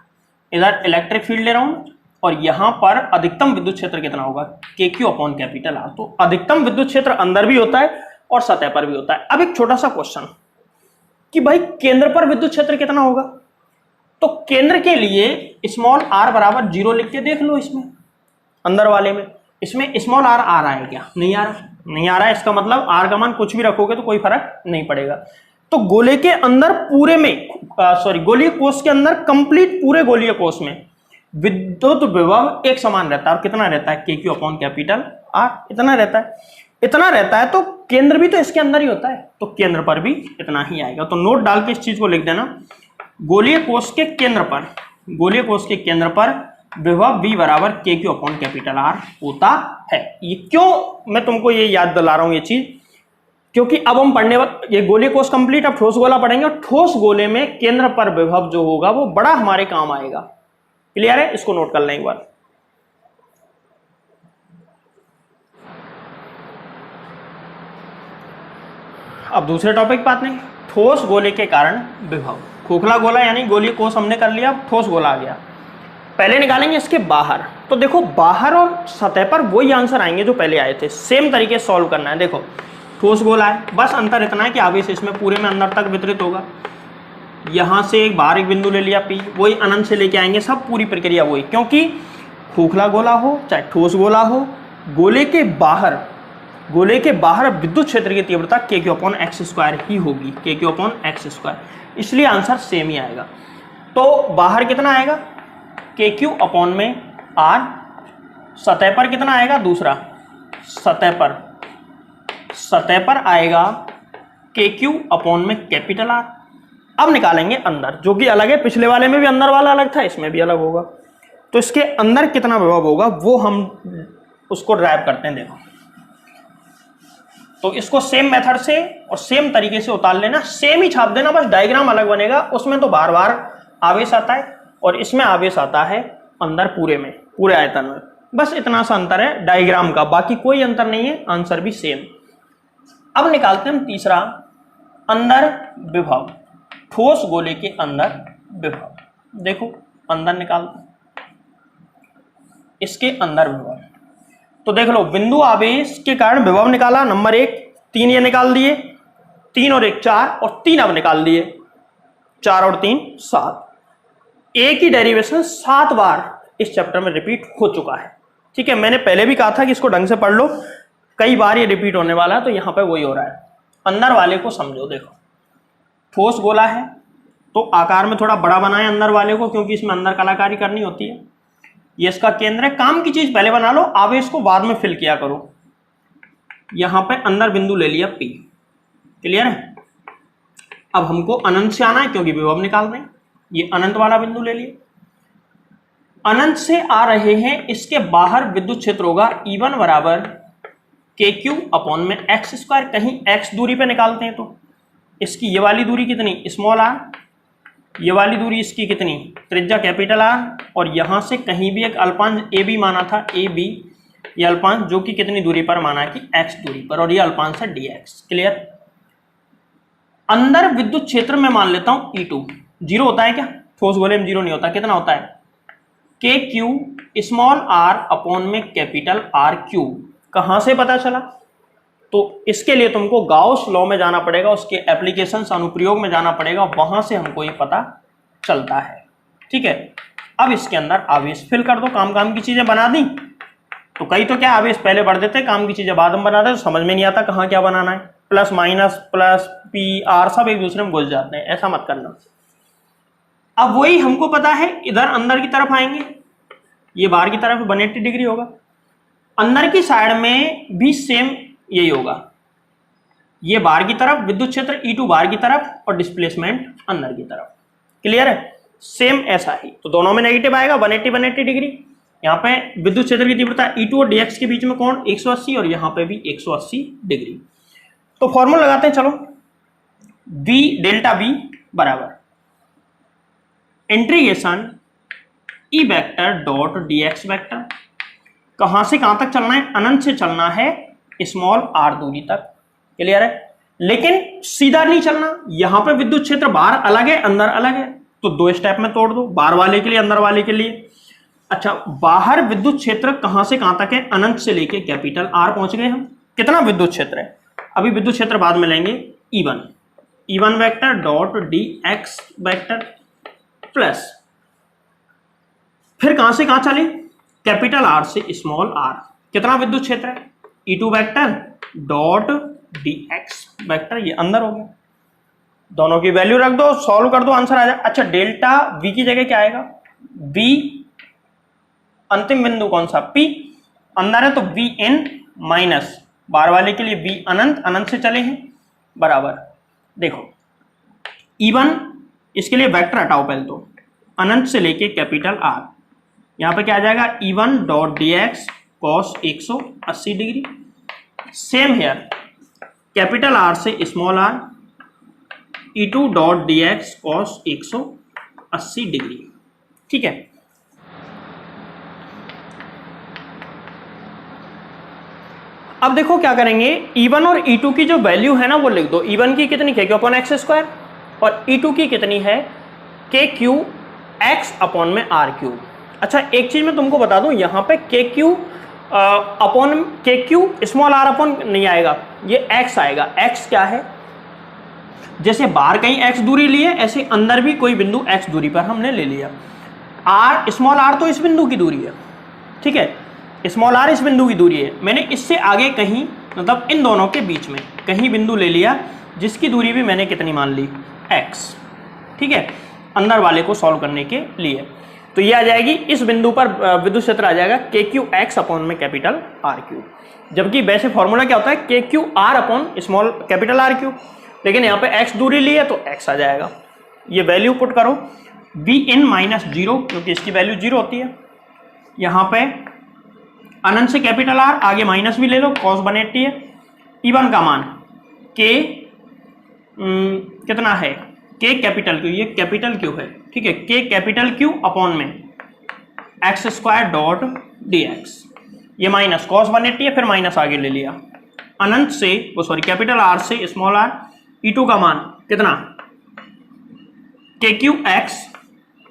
इधर इलेक्ट्रिक फील्ड ले रहा हूँ और यहां पर अधिकतम विद्युत क्षेत्र कितना होगा, KQ अपॉन कैपिटल R। तो अधिकतम विद्युत क्षेत्र अंदर भी होता है और सतह पर भी होता है। अब एक छोटा सा क्वेश्चन कि भाई केंद्र पर विद्युत क्षेत्र कितना होगा, तो केंद्र के लिए स्मॉल r बराबर 0 लिख के देख लो। इसमें अंदर वाले में इसमें स्मॉल r आ रहा है क्या, नहीं आ रहा, नहीं आ रहा है। इसका मतलब r का मान कुछ भी रखोगे तो कोई फर्क नहीं पड़ेगा। तो गोले के अंदर पूरे में गोलीय कोष के अंदर कंप्लीट पूरे गोलीय कोष में विद्युत विभव एक समान रहता है। और कितना रहता है, KQ अपॉन कैपिटल R, इतना रहता है। इतना रहता है तो केंद्र भी तो इसके अंदर ही होता है, तो केंद्र पर भी इतना ही आएगा। तो नोट डाल के इस चीज को लिख देना, गोलीय कोष के केंद्र पर, गोलीय कोष के केंद्र पर विभव V बराबर KQ अपॉन कैपिटल R होता है। ये क्यों मैं तुमको ये याद दिला रहा हूं ये चीज, क्योंकि अब हम पढ़ने वक्त ये गोलीय कोष कंप्लीट, अब ठोस गोला पढ़ेंगे और ठोस गोले में केंद्र पर विभव जो होगा वो बड़ा हमारे काम आएगा। क्लियर है, इसको नोट कर लें एक बार। अब दूसरे टॉपिक पे आते हैं, ठोस गोले के कारण विभव। खोखला गोला यानी गोलीय कोष हमने कर लिया, अब ठोस गोला आ गया। पहले निकालेंगे इसके बाहर। तो देखो बाहर और सतह पर वही आंसर आएंगे जो पहले आए थे, सेम तरीके से सॉल्व करना है। देखो ठोस गोला है, बस अंतर इतना है कि आवेश इसमें पूरे में अंदर तक वितरित होगा। यहां से एक बाहर एक बिंदु ले लिया P, वही अनंत से लेके आएंगे, सब पूरी प्रक्रिया वही। क्योंकि खोखला गोला हो चाहे ठोस गोला हो, गोले के बाहर विद्युत क्षेत्र की तीव्रता KQ अपॉन x स्क्वायर ही होगी, KQ अपॉन x स्क्वायर, इसलिए आंसर सेम ही आएगा। तो बाहर कितना आएगा, KQ अपॉन में R, सतह पर कितना आएगा, दूसरा सतह पर आएगा KQ अपॉन में कैपिटल R। अब निकालेंगे अंदर, जो कि अलग है, पिछले वाले में भी अंदर वाला अलग था, इसमें भी अलग होगा। तो इसके अंदर कितना विभव होगा वो हम उसको ड्राइव करते हैं। देखो तो इसको सेम मेथड से और सेम तरीके से उतार लेना, सेम ही छाप देना, बस डायग्राम अलग बनेगा। उसमें तो बार बार आवेश आता है और इसमें आवेश आता है अंदर पूरे में, पूरे आयतन में। बस इतना सा अंतर है डायग्राम का, बाकी कोई अंतर नहीं है, आंसर भी सेम। अब निकालते हैं हम तीसरा, अंदर विभव, ठोस गोले के अंदर विभव। देखो अंदर निकालते हैं, इसके अंदर विभव। तो देख लो, बिंदु आवेश के कारण विभव निकाला, नंबर 1, 3 ये निकाल दिए, 3 और 1 4 और 3 अब निकाल दिए, 4 और 3 7। एक ही डेरिवेशन 7 बार इस चैप्टर में रिपीट हो चुका है। ठीक है, मैंने पहले भी कहा था कि इसको ढंग से पढ़ लो, कई बार ये रिपीट होने वाला है, तो यहां पे वही हो रहा है। अंदर वाले को समझो। देखो ठोस गोला है तो आकार में थोड़ा बड़ा बनाए अंदर वाले को, क्योंकि इसमें अंदर कलाकारी करनी होती है। ये इसका केंद्र है, काम की चीज पहले बना लो, आवेश को बाद में फिल किया करो। यहां पे अंदर बिंदु ले लिया P, क्लियर है। अब हमको अनंत से आना है क्योंकि विभव निकाल रहे हैं, ये अनंत वाला बिंदु ले लिया। अनंत से आ रहे हैं, इसके बाहर विद्युत क्षेत्र होगा E1 बराबर KQ अपॉन में x स्क्वायर। कहीं x दूरी पे निकालते हैं तो इसकी ये वाली दूरी कितनी, स्मॉल r, ये वाली दूरी इसकी कितनी, त्रिज्या कैपिटल R, और यहां से कहीं भी एक अल्पांश AB माना था, AB, ये अल्पांश जो कि कितनी दूरी पर माना कि x दूरी पर, और ये अल्पांश है dx। क्लियर। अंदर विद्युत क्षेत्र में मान लेता हूं E2, 0 होता है क्या, ठोस गोले में 0 नहीं होता, कितना होता है, KQ स्मॉल r अपॉन में कैपिटल RQ। कहां से पता चला, तो इसके लिए तुमको गाउस लॉ में जाना पड़ेगा, उसके एप्लीकेशंस अनुप्रयोग में जाना पड़ेगा, वहां से हमको ये पता चलता है। ठीक है, अब इसके अंदर आवेश फिल कर दो, काम की चीजें बना दी। तो कई तो क्या आवेश पहले बढ़ देते, काम की चीजें बाद में बनाते, तो समझ में नहीं आता कहाँ क्या बनाना है, plus minus plus P R सब एक दूसरे में घुस जाते हैं, ऐसा मत करना। अब वही हमको पता है, इधर अंदर की तरफ आएंगे, ये बाहर की तरफ 180 डिग्री होगा, अंदर की साइड में भी सेम यही होगा, ये बाहर की तरफ विद्युत क्षेत्र E2 बाहर की तरफ और डिस्प्लेसमेंट अंदर की तरफ। क्लियर है, सेम ऐसा ही। तो दोनों में नेगेटिव आएगा, 180 डिग्री। यहाँ पे विद्युत क्षेत्र की तीव्रता E2 और dx के बीच में कोण 180 और यहाँ पे भी 180 डिग्री। तो फॉर्मूला लगाते हैं, चलो। V डेल्टा V बराबर integration E vector dot dx vector. कहां से कहां तक चलना है, अनंत से चलना है स्मॉल r दूरी तक। क्लियर है, लेकिन सीधा नहीं चलना, यहां पे विद्युत क्षेत्र बाहर अलग है अंदर अलग है, तो 2 स्टेप में तोड़ दो, बाहर वाले के लिए अंदर वाले के लिए। अच्छा, बाहर विद्युत क्षेत्र कहां से कहां तक है? अनंत से लेके कैपिटल आर पहुंच गए हम। कितना विद्युत क्षेत्र है? अभी विद्युत क्षेत्र बाद में लेंगे। E one vector dot d x vector plus, फिर कहां से कहां चले? कैपिटल आर से स्मॉल आर। कितना विद्युत क्षेत्र है? E2 vector dot d x vector, ये अंदर हो गया। दोनों की वैल्यू रख दो, सॉल्व कर दो, आंसर आ जाए। अच्छा, डेल्टा वी की जगह क्या आएगा? वी अंतिम बिंदु कौन सा? पी अंदर है तो वी एन माइनस बार वाले के लिए वी अनंत, अनंत से चले हैं, बराबर। देखो E1 इसके लिए वेक्टर हटाओ पहले तो, अनंत से लेके कैपिटल आर। यहां पे क्या आ जाएगा? E1 dot d x cos 180 degree. Same here capital R से small are, E2 dot d x cos 180 degree. ठीक है, अब देखो क्या करेंगे, E1 और E2 की जो वैल्यू है ना वो लिख दो। E1 की कितनी है? अपॉन एक्स स्क्वायर, और E2 की कितनी है? के क्यू एक्स अपॉन में आर क्यूब। अच्छा, एक चीज मैं तुमको बता दूं, यहां पे के क्यू अपॉन के क्यू स्मॉल आर अपॉन नहीं आएगा, ये एक्स आएगा। एक्स क्या है? जैसे बाहर कहीं एक्स दूरी लिए, ऐसे अंदर भी कोई बिंदु एक्स दूरी पर हमने ले लिया। आर स्मॉल आर तो इस बिंदु की दूरी है, ठीक है, स्मॉल आर इस बिंदु की दूरी है। मैंने इससे आगे कहीं, मतलब इन दोनों के बीच में कहीं बिंदु ले लिया जिसकी दूरी भी मैंने कितनी मान ली? एक्स। ठीक है, अंदर वाले को सॉल्व करने के लिए तो ये आ जाएगी, इस बिंदु पर विद्युत क्षेत्र आ जाएगा के क्यू एक्स अपॉन में कैपिटल आर क्यूब। जबकि वैसे फॉर्मूला क्या होता है? के Q R upon small capital R cube, लेकिन यहाँ पे एक्स दूरी ली है तो एक्स आ जाएगा। ये वैल्यू पुट करो, वी इन माइनस जीरो, क्योंकि इसकी वैल्यू जीरो होती है। यहाँ पे अनंत से कैपिटल आर, आगे माइनस भी ले लो, कॉस 180 है। E1 का मान के कितना है? के कैपिटल क्यू, ये कैपिटल क्यू है, ठीक है, के कैपिटल क्यू अपॉन में x square dot d x. ये माइनस कॉस 180 है, फिर माइनस आगे ले लिया। अनंत से वो सॉरी कैपिटल आर से स्मॉल आर, E2 का मान कितना? के क्यू एक्स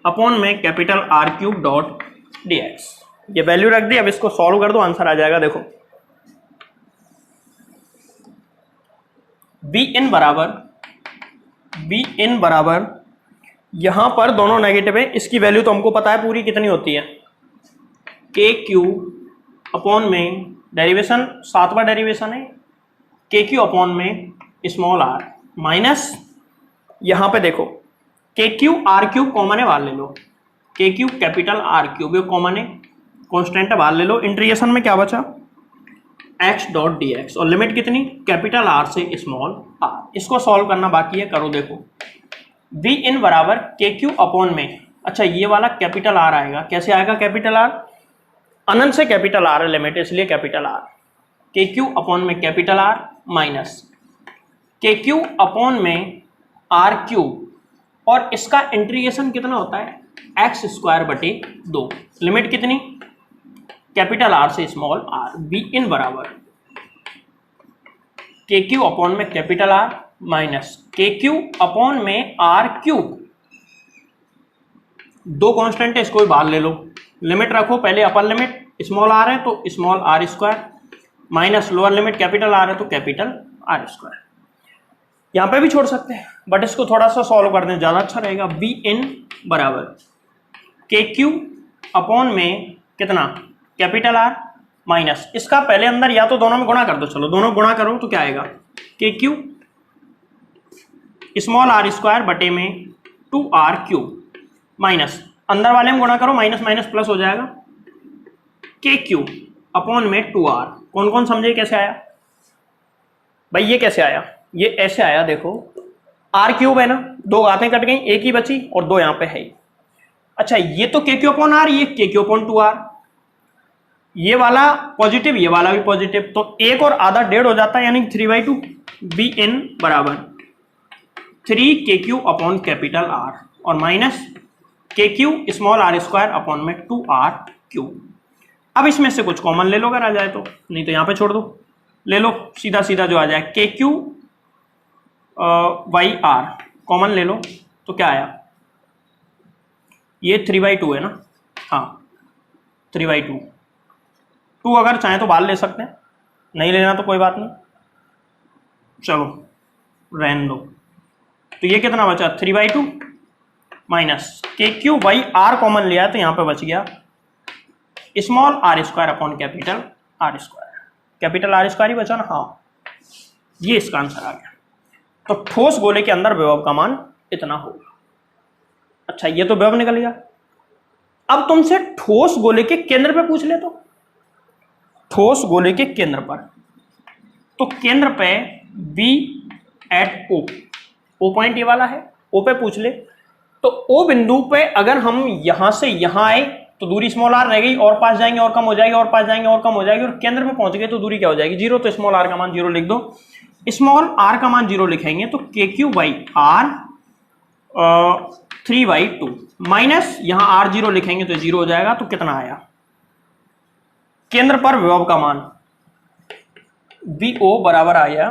अपॉन में capital are cube dot d x. ये वैल्यू रख दी, अब इसको सॉल्व कर दो, आंसर आ जाएगा। देखो बी इन बराबर यहां पर दोनों नेगेटिव है, इसकी वैल्यू तो हमको पता है पूरी कितनी होती है, के क्यू अपॉन में डेरिवेशन 7वां डेरिवेशन है, के क्यू अपॉन में स्मॉल आर माइनस, यहां पे देखो के क्यू आर क्यूब कॉमन है, बाहर ले लो, के क्यू कैपिटल आर क्यूब ये कॉमन है, कॉन्स्टेंट है, बाहर ले लो। इंटीग्रेशन में क्या बचा? एक्स डॉट डी एक्स, और लिमिट कितनी? कैपिटल आर से स्मॉल आर। इसको सॉल्व करना बाकी है, करो। देखो वी इन बराबर के क्यू अपॉन में, अच्छा ये वाला कैपिटल आर आएगा, कैसे आएगा कैपिटल आर? अनंत से कैपिटल आर है लिमिट, इसलिए capital R, k q upon में capital R minus k q upon में आर क्यूब, और इसका इंटीग्रेशन कितना होता है? एक्स स्क्वायर बटे 2, लिमिट कितनी? कैपिटल आर से स्मॉल आर। बी इन बराबर के क्यू अपॉन में capital R minus k q upon में आर क्यूब, दो कांस्टेंट है, इसको भी बाहर ले लो, लिमिट रखो, पहले अपर लिमिट स्मॉल आर है तो small are square minus lower limit capital R है तो कैपिटल आर स्क्वायर। यहां पे भी छोड़ सकते हैं, बट इसको थोड़ा सा सॉल्व कर दें, ज्यादा अच्छा रहेगा। बी इन बराबर के क्यू अपॉन में कितना? कैपिटल आर माइनस, इसका पहले अंदर या तो दोनों में गुणा कर दो, चलो दोनों गुणा करो तो क्या आएगा? के क्यू स्मॉल आर स्क्वायर बटे में 2r क्यूब माइनस, अंदर वाले में गुणा करो, माइनस माइनस प्लस हो जाएगा, के क्यू अपॉन में 2r। कौन कौन समझे कैसे आया भाई? ये कैसे आया? ये ऐसे आया, देखो आर क्यूब है ना, दो घातें कट गई, एक ही बची और दो यहां पे है। अच्छा ये तो के क्यू अपॉन आर, ये के क्यू अपॉन 2r, ये वाला पॉजिटिव, ये वाला भी पॉजिटिव, तो एक और आधा डेढ़ हो जाता है, यानी 3/2। बी इन बराबर 3 k q upon capital R और minus k q small are square upon में 2r क्यूब। अब इसमें से कुछ कॉमन ले लो अगर आ जाए तो, नहीं तो यहां पे छोड़ दो, ले लो सीधा सीधा जो आ जाए, के क्यू वाई आर कॉमन ले लो तो क्या आया? ये 3/2 है ना, हाँ 3/2। 2 अगर चाहें तो बाहर ले सकते हैं, नहीं लेना तो कोई बात नहीं, चलो रहने दो। तो ये कितना बचा 3/2 माइनस KQ/R कॉमन लिया तो यहाँ पे बच गया small r² upon capital R²। Capital R² ही बचा ना, हाँ ये इसका आंसर आ गया। तो ठोस गोले के अंदर विभव का मान इतना होगा। अच्छा ये तो विभव निकल गया। अब तुमसे ठोस गोले के केंद्र पे पूछ ले, तो ठोस गोले के केंद्र पर, तो केंद्र पे B at O, O point ये वाला है, O पे पूछ ले। तो O बिंदु पे अगर हम यहां से यहां आए तो दूरी स्मॉल r रह गई, और पास जाएंगे और कम हो जाएगी, और पास जाएंगे और कम हो जाएगी, और केंद्र पे पहुंच गए तो दूरी क्या हो जाएगी 0। तो स्मॉल r का मान 0 लिख दो। स्मॉल r का मान 0 लिखेंगे तो KQ/R 3/2 माइनस यहां R0 लिखेंगे तो 0 हो जाएगा। तो कितना आया केंद्र पर विभव का मान VO बराबर आया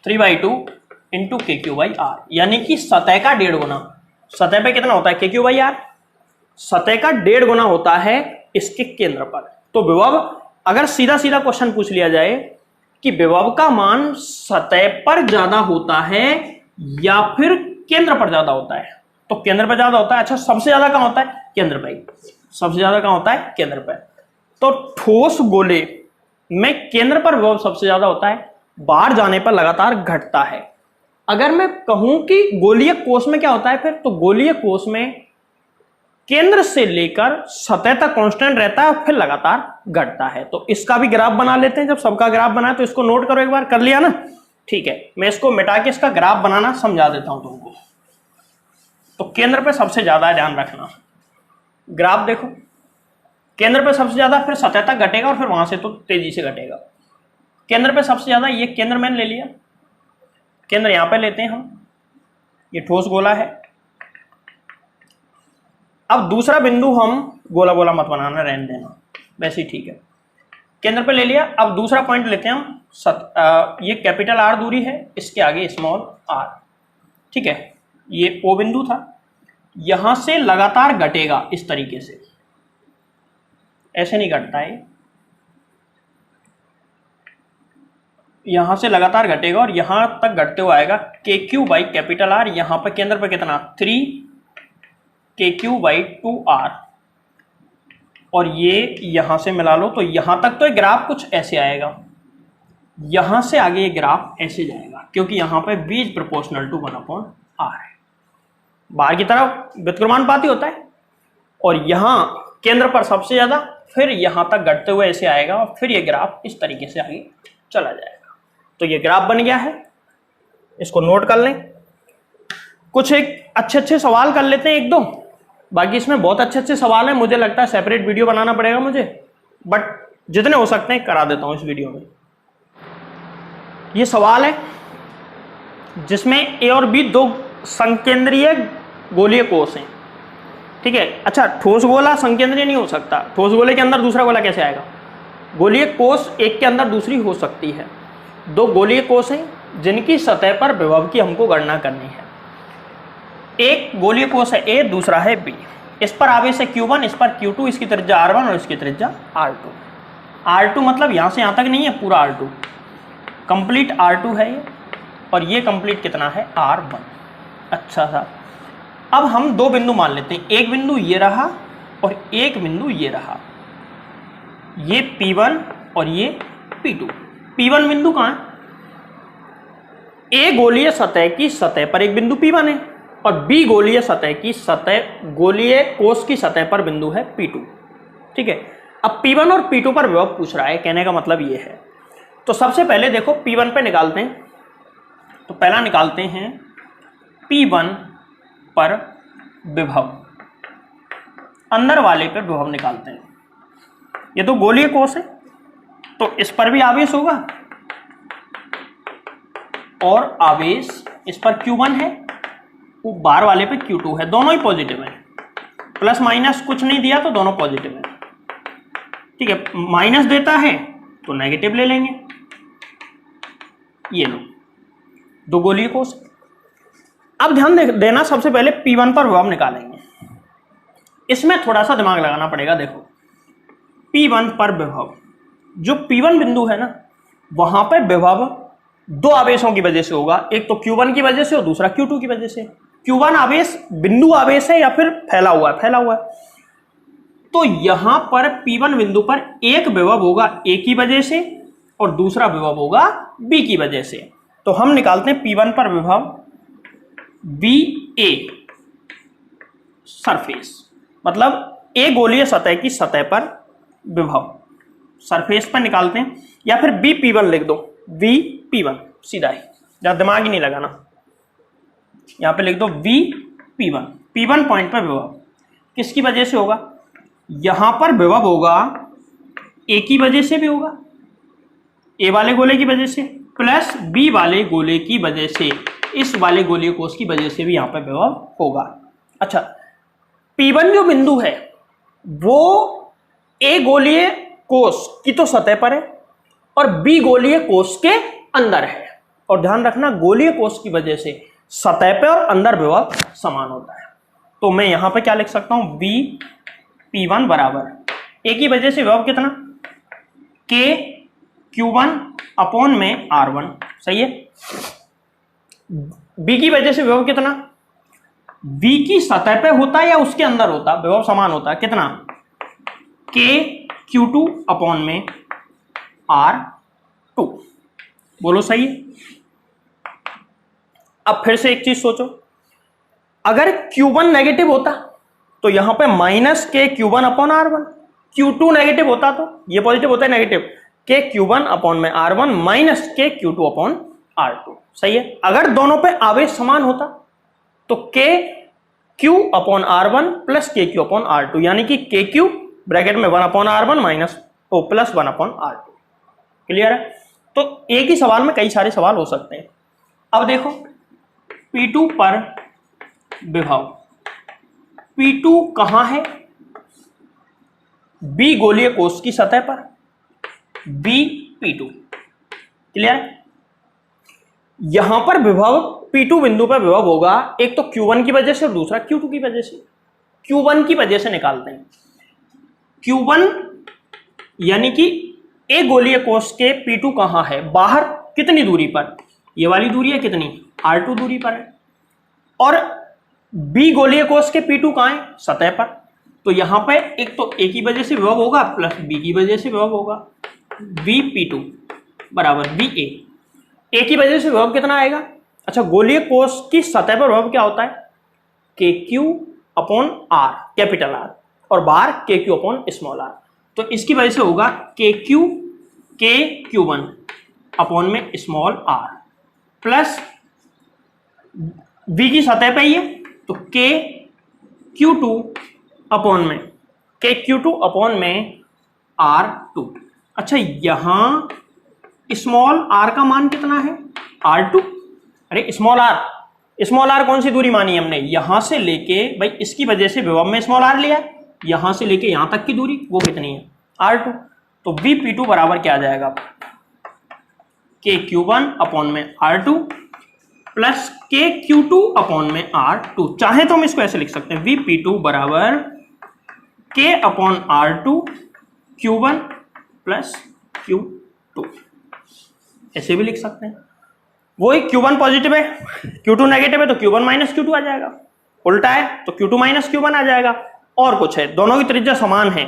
3/2 इंटू KQ/R, यानी कि सतह का 1.5 गुना। सतह पे कितना होता है KQ/R, सतह का 1.5 गुना होता है इसके केंद्र पर। तो विभव अगर सीधा सीधा क्वेश्चन पूछ लिया जाए कि विभव का मान सतह पर ज्यादा होता है या फिर केंद्र पर ज्यादा होता है, तो केंद्र पर ज्यादा होता है। अच्छा सबसे ज्यादा कहां होता है केंद्र पर, सबसे ज्यादा कहां होता है केंद्र पर। तो ठोस गोले में केंद्र पर विभव सबसे ज्यादा होता है, बाहर जाने पर लगातार घटता है। अगर मैं कहूं कि गोलीय कोष में क्या होता है फिर, तो गोलीय कोष में केंद्र से लेकर सतह तक कांस्टेंट रहता है और फिर लगातार घटता है। तो इसका भी ग्राफ बना लेते हैं। जब सबका ग्राफ बनाए तो इसको नोट करो एक बार, कर लिया ना, ठीक है। मैं इसको मिटा के इसका ग्राफ बनाना समझा देता हूं तुमको। तो केंद्र पे सबसे ज्यादा ध्यान रखना, ग्राफ देखो केंद्र पे सबसे ज्यादा, फिर सतह तक घटेगा और फिर वहां से तो तेजी से घटेगा। केंद्र पे सबसे ज्यादा, ये केंद्र मैंने ले लिया, केंद्र यहां पे लेते हैं हम, ये ठोस गोला है। अब दूसरा बिंदु हम गोला गोला मत बनाना, रहने देना, वैसे ही ठीक है। केंद्र पे ले लिया। अब दूसरा पॉइंट लेते हैं हम, ये कैपिटल R दूरी है, इसके आगे स्मॉल r, ठीक है। ये O बिंदु था, यहां से लगातार घटेगा इस तरीके से, ऐसे नहीं घटता है, यहां से लगातार घटेगा और यहां तक घटते हुए आएगा KQ/R। यहां पर केंद्र पर कितना 3 KQ/2R, और ये यहां से मिला लो तो यहां तक तो ये ग्राफ कुछ ऐसे आएगा, यहां से आगे ये ग्राफ ऐसे जाएगा, क्योंकि यहां पे B is proportional to 1/R है, बाहर की तरफ व्युत्क्रमानुपाती होता है। और यहां केंद्र पर सबसे ज्यादा, फिर यहां तक घटते हुए ऐसे आएगा और फिर ये ग्राफ इस तरीके से आगे चला जाएगा। तो ये ग्राफ बन गया है, इसको नोट कर लें। कुछ एक अच्छे सवाल कर लेते हैं एक दो, बाकी इसमें बहुत अच्छे सवाल हैं, मुझे लगता है सेपरेट वीडियो बनाना पड़ेगा मुझे, बट जितने हो सकते हैं करा देता हूं इस वीडियो में। ये सवाल है जिसमें A और B दो संकेंद्रीय गोलीय कोष हैं, ठीक है। अच्छा ठोस गोला संकेंद्रीय नहीं हो सकता, ठोस गोले के अंदर दूसरा गोला कैसे आएगा, गोलीय कोष एक के अंदर दूसरी हो सकती है। दो गोलीय कोष हैं जिनकी सतह पर विभव की हमको गणना करनी है। एक गोलीय कोष है A, दूसरा है B। इस पर आवेश है Q1, इस पर Q2, इसकी त्रिज्या R1 और इसकी त्रिज्या R2। R2 मतलब यहां से यहां तक नहीं है, पूरा R2, कंप्लीट R2 है ये, और ये कंप्लीट कितना है R1। अच्छा सा, अब हम दो बिंदु मान लेते हैं, एक बिंदु ये रहा और एक बिंदु ये रहा, ये P1 और ये P2। P1 बिंदु कहां है, A गोलीय सतह की सतह पर एक बिंदु P1 है और B गोलीय सतह की सतह, गोलीय कोष की सतह पर बिंदु है P2, ठीक है। अब P1 और P2 पर विभव पूछ रहा है, कहने का मतलब ये है। तो सबसे पहले देखो P1 पे निकालते हैं, तो पहला निकालते हैं P1 पर विभव, अंदर वाले पर विभव निकालते हैं। ये तो गोलीय कोष है तो इस पर भी आवेश होगा और आवेश इस पर Q1 है, वो बाहर वाले पे Q2 है, दोनों ही पॉजिटिव है, प्लस माइनस कुछ नहीं दिया तो दोनों पॉजिटिव है, ठीक है। माइनस देता है तो नेगेटिव ले लेंगे, ये लो दो गोलीय कोष। अब ध्यान देना, सबसे पहले P1 पर विभव निकालेंगे, इसमें थोड़ा सा दिमाग लगाना पड़ेगा। देखो P1 पर विभव, जो P1 बिंदु है ना वहां पर विभव दो आवेशों की वजह से होगा, एक तो Q1 की वजह से और दूसरा Q2 की वजह से। Q1 आवेश बिंदु आवेश है या फिर फैला हुआ है। तो यहां पर P1 बिंदु पर एक विभव होगा A की वजह से और दूसरा विभव होगा B की वजह से। तो हम निकालते हैं P1 पर विभव VA सरफेस, मतलब A गोलीय सतह की सतह पर विभव सरफेस पर निकालते हैं, या फिर BP1 लिख दो, VP1 सीधा ही, जहां दिमाग ही नहीं लगाना, यहां पे लिख दो VP1। P1 पॉइंट पर विभव किसकी वजह से होगा, यहां पर विभव होगा A की वजह से भी होगा, A वाले गोले की वजह से, प्लस B वाले गोले की वजह से, इस वाले गोलीय कोष की वजह से भी यहां पर विभव होगा। अच्छा, P1 जो बिंदु है वो A गोलीय कोष की तो सतह पर है और B गोलीय कोष के अंदर है, और ध्यान रखना गोलीय कोष की वजह से सतह पे और अंदर विभव समान होता है। तो मैं यहां पे क्या लिख सकता हूं, VP1 बराबर A की वजह से विभव कितना, KQ1 अपॉन में R1, सही है। B की वजह से विभव कितना, V की सतह पे होता है या उसके अंदर होता, विभव समान होता है, कितना, KQ2 अपॉन में R2, बोलो सही है। अब फिर से एक चीज सोचो, अगर Q1 नेगेटिव होता तो यहां पे minus KQ1 upon R1, Q2 negative होता तो ये पॉजिटिव होता है, नेगेटिव KQ1 अपॉन में R1 minus KQ2 upon R2, सही है। अगर दोनों पे आवेश समान होता तो KQ upon R1 plus KQ upon R2, यानी कि KQ ब्रैकेट में 1 upon R1 minus plus 1 upon R2, clear है। तो एक ही सवाल में कई सारे सवाल हो सकते हैं। अब देखो P2 पर विभव, P2 कहां है, B गोलीय कोष की सतह पर, BP2, क्लियर है। यहां पर विभव P2 बिंदु पर विभव होगा एक तो Q1 की वजह से और दूसरा Q2 की वजह से। Q1 की वजह से निकालते हैं, Q1 यानी कि A गोलीय कोष के P2 कहां है, बाहर कितनी दूरी पर, ये वाली दूरी है कितनी, R2 दूरी पर है, और B गोलीय कोष के P2 कहां है, सतह पर। तो यहां पे एक तो A की वजह से विभव होगा प्लस B की वजह से विभव होगा, VP2 बराबर VA। A की वजह से विभव कितना आएगा, अच्छा गोलीय कोष की सतह पर विभव क्या होता है, KQ upon R capital R, और बाहर KQ अपॉन स्मॉल r, तो इसकी वजह से होगा KQ1 अपॉन में स्मॉल r प्लस V की सतह पे ही है तो KQ2 अपॉन में R2। अच्छा यहां स्मॉल r का मान कितना है, R2, अरे स्मॉल r कौन सी दूरी मानी हमने, यहां से लेके, भाई इसकी वजह से विभव में स्मॉल r लिया, यहां से लेके यहां तक की दूरी वो कितनी है, R2। तो VP2 बराबर क्या आ जाएगा, KQ1 अपॉन में R2 प्लस KQ2 अपॉन में R2। चाहे तो हम इसको ऐसे लिख सकते हैं, VP2 बराबर K upon R2 Q1 plus Q2, ऐसे भी लिख सकते हैं। वही Q1 पॉजिटिव है, Q2 नेगेटिव है तो Q1 माइनस Q2 आ जाएगा, उल्टा है तो Q2 माइनस Q1 आ जाएगा, और कुछ है, दोनों की त्रिज्या समान है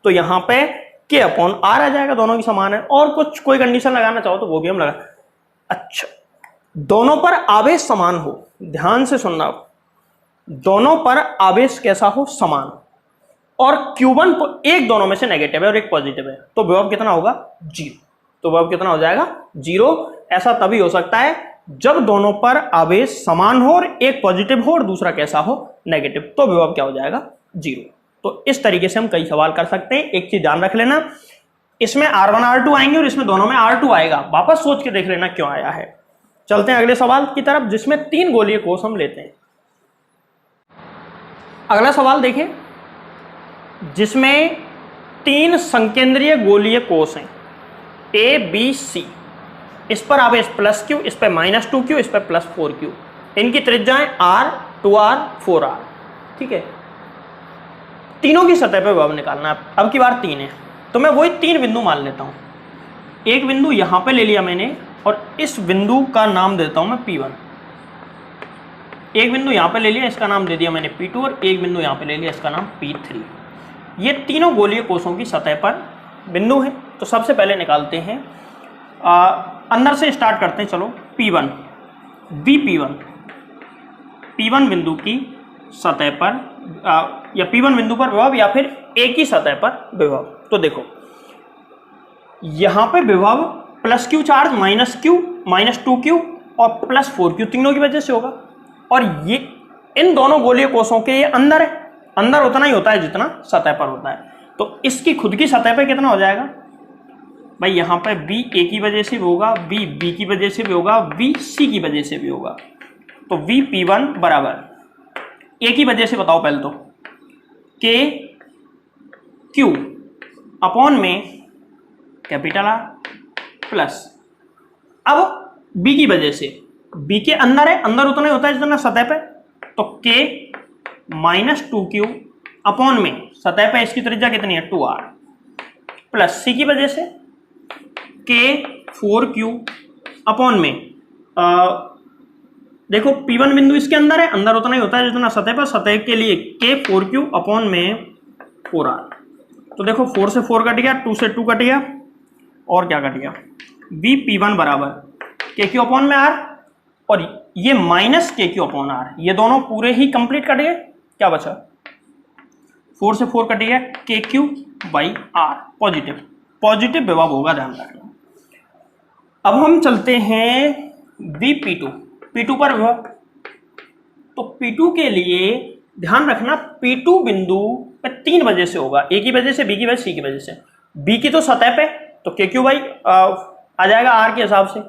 तो यहां पे K अपॉन R आ जाएगा, दोनों की समान है। और कुछ कोई कंडीशन लगाना चाहो तो वो भी हम लगा। अच्छा, दोनों पर आवेश समान हो, ध्यान से सुनना, दोनों पर आवेश कैसा हो, समान, और Q1 एक दोनों में से नेगेटिव है और एक पॉजिटिव है, तो विभव कितना होगा, 0। तो विभव कितना हो जाएगा, 0। ऐसा तभी हो सकता है जब दोनों पर आवेश समान हो और एक पॉजिटिव हो और दूसरा कैसा हो, नेगेटिव, तो विभव क्या हो जाएगा, 0। तो इस तरीके से हम कई सवाल कर सकते हैं। एक चीज ध्यान रख लेना, इसमें R1 R2 आएंगे और इसमें दोनों में R2 आएगा, वापस सोच के देख लेना क्यों आया है। चलते हैं अगले सवाल की तरफ, जिसमें 3 गोलीय कोष हम लेते हैं। अगला सवाल देखें, जिसमें 3 संकेंद्रीय गोलीय कोष हैं A B C, इस पर आवेश प्लस Q, इस पर माइनस 2Q, इस पर प्लस 4Q, इनकी त्रिज्याएं R 2R 4R, ठीक है। तीनों की सतह पर विभव निकालना है, अब की बार 3 है, तो मैं वही 3 बिंदु मान लेता हूँ। एक बिंदु यहाँ पे ले लिया मैंने और इस बिंदु का नाम देता हूँ मैं P1। एक बिंदु यहाँ पे ले लिया, इसका नाम दे दिया मैंने P2 और एक बिंदु यहाँ पे ले लिया, इसका नाम P3। ये तीनों गोलीय कोषों की सतह पर बिंदु है। तो सबसे पहले निकालते हैं, अंदर से स्टार्ट करते हैं। चलो P1, P1 बिंदु की सतह पर या P1 बिंदु पर विभव या फिर एक ही सतह पर विभव। तो देखो यहाँ पे विभव plus Q charge minus Q minus 2q और प्लस 4q तीनों की वजह से होगा। और ये इन दोनों गोलीय कोषों के ये अंदर है, अंदर उतना ही होता है जितना सतह पर होता है। तो इसकी खुद की सतह पे कितना हो जाएगा भाई, यहाँ पे b a की वजह से भी होगा, b b की वजह से भी होगा, v c की वजह से भी होगा। तो v P1 बराबर a की वजह से बताओ पहले तो k q अपॉन में कैपिटल R प्लस, अब b की वजह से, b के अंदर है, अंदर उतना ही होता है जितना सतह पे। तो k माइनस 2q अपॉन में सतह पे इसकी त्रिज्या कितनी है 2r प्लस c की वजह से k 4q अपॉन में देखो P1 बिंदु इसके अंदर है, अंदर उतना ही होता है जितना सतह पर, सतह के लिए k 4q अपॉन में 4r। तो देखो 4 से 4 कट गया, 2 से 2 कट गया और क्या कट गया, v P1 बराबर kq अपॉन में r और ये माइनस kq अपॉन r, ये दोनों पूरे ही कंप्लीट कट गए। क्या बचा, 4 से 4 कट गया, kq बाई r पॉजिटिव विभव होगा, ध्यान रखना। अब हम चलते हैं P2 पर विभव। तो P2 के लिए ध्यान रखना, P2 बिंदु पे 3 वजह से होगा, a की वजह से, b की वजह से, c की वजह से। b की तो सतह पे, तो kq बाई आ जाएगा r के हिसाब से।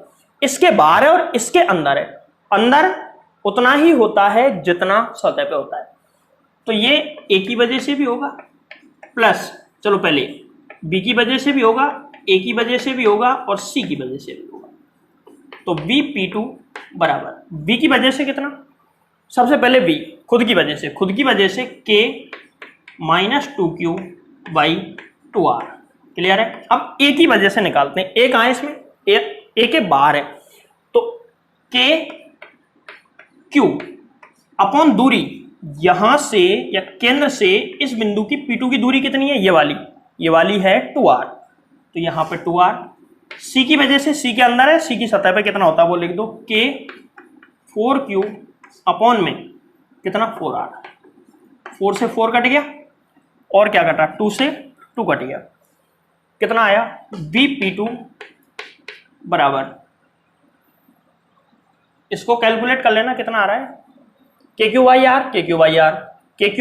इसके बाहर है और इसके अंदर है, अंदर उतना ही होता है जितना सतह पे होता है। तो ये a की वजह से भी होगा प्लस, चलो पहले b की वजह से भी होगा, a की वजह से भी होगा और c की वजह से भी होगा। तो v P2 बराबर b की वजह से कितना, सबसे पहले b खुद की वजह से k minus 2q by 2r। Clear है। अब a की वजह से निकालते हैं, a कहाँ है इसमें, a के बाहर है। तो k q अपॉन दूरी यहां से या केंद्र से इस बिंदु की P2 की दूरी कितनी है, ये वाली है 2r। तो यहां पे 2r, c की वजह से, c के अंदर है, c की सतह पे कितना होता है वो लिख दो, k 4q अपॉन में कितना 4r। 4 से 4 कट गया और क्या कटा, 2 से 2 कट गया, कितना आया v P2 बराबर, इसको कैलकुलेट कर लेना कितना आ रहा है, KQ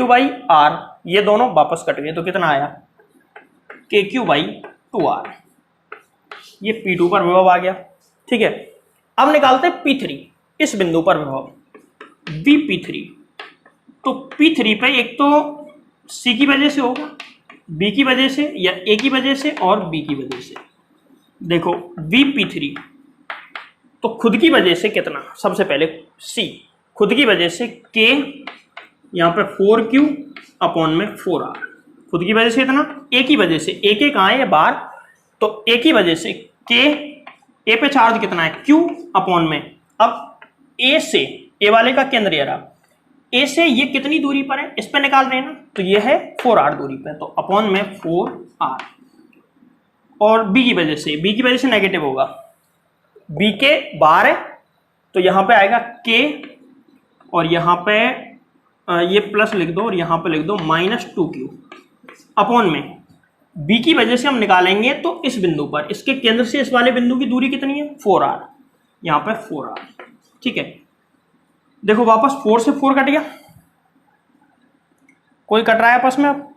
बाई R, ये दोनों वापस कट गए तो कितना आया KQ बाई 2R। ये P2 पर विभव आ गया। ठीक है, अब निकालते हैं P3, इस बिंदु पर विभव v P3। तो P3 पे एक तो C की वजह से होगा, B की वजह से या A की वजह से और B की वजह से। देखो v P3 तो खुद की वजह से कितना, सबसे पहले C खुद की वजह से k यहाँ पे 4q अपॉन में 4r, खुद की वजह से इतना, a की वजह से, a के कहाँ है बाहर, तो a की वजह से k, a पे चार्ज कितना है q अपॉन में, अब a से, a वाले का केंद्र ये रहा, a से ये कितनी दूरी पर है, इस पे निकाल रहे हैं ना, तो ये है 4r दूरी पे, तो अपॉन में 4r। और b की वजह से नेगेटिव होगा, b के बाहर है तो यहाँ पे आएगा k और यहाँ पे ये प्लस लिख दो और यहाँ पे लिख दो माइनस 2q अपॉन में b की वजह से हम निकालेंगे तो इस बिंदु पर, इसके केंद्र से इस वाले बिंदु की दूरी कितनी है 4r, यहाँ पे 4r। ठीक है, देखो वापस 4 से 4 कट गया, कोई कट रहा है आपस में, अब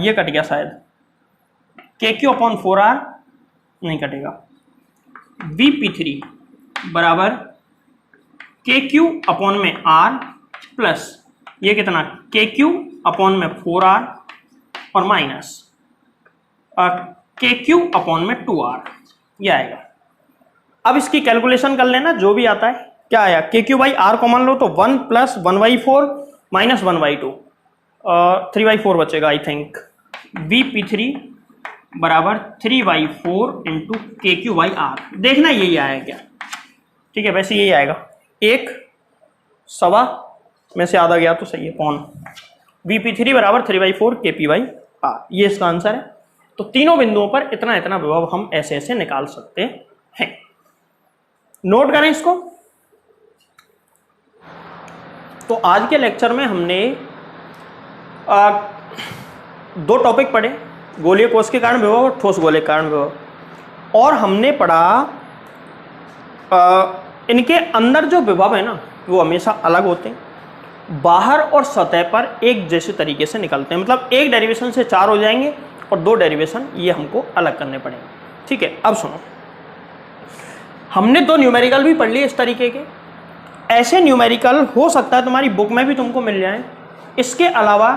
ये कट गया शायद, KQ अपॉन 4r नहीं कटेगा, v P3 बराबर KQ अपॉन में r प्लस ये कितना KQ अपॉन में 4r और माइनस KQ अपॉन में 2r, ये आएगा। अब इसकी कैलकुलेशन कर लेना, जो भी आता है। क्या आया, KQ बाई r कॉमन लो तो 1 प्लस 1/4 माइनस 1/2, 3/4 बचेगा आई थिंक, Vp3 बराबर 3/4 इंटू KQ/R। देखना यही आएगा क्या, ठीक है, वैसे यही आएगा, 1 सवा में से आधा गया तो सही है, पौन। Vp3 बराबर 3/4 KP/R, ये इसका आंसर है। तो तीनों बिंदुओं पर इतना इतना विभव हम ऐसे ऐसे निकाल सकते हैं। नोट करें इसको। तो आज के लेक्चर में हमने 2 टॉपिक पढ़े, गोलीय कोश के कारण विभव और ठोस गोले के कारण विभव, और हमने पढ़ा इनके अंदर जो विभव है ना वो हमेशा अलग होते हैं, बाहर और सतह पर एक जैसे तरीके से निकलते हैं, मतलब एक डेरिवेशन से 4 हो जाएंगे और 2 डेरिवेशन ये हमको अलग करने पड़ेंगे। ठीक है, अब सुनो, हमने 2 न्यूमेरिकल भी पढ़ लिए इस तरीके के। ऐसे न्यूमेरिकल हो सकता है तुम्हारी बुक में भी तुमको मिल जाए, इसके अलावा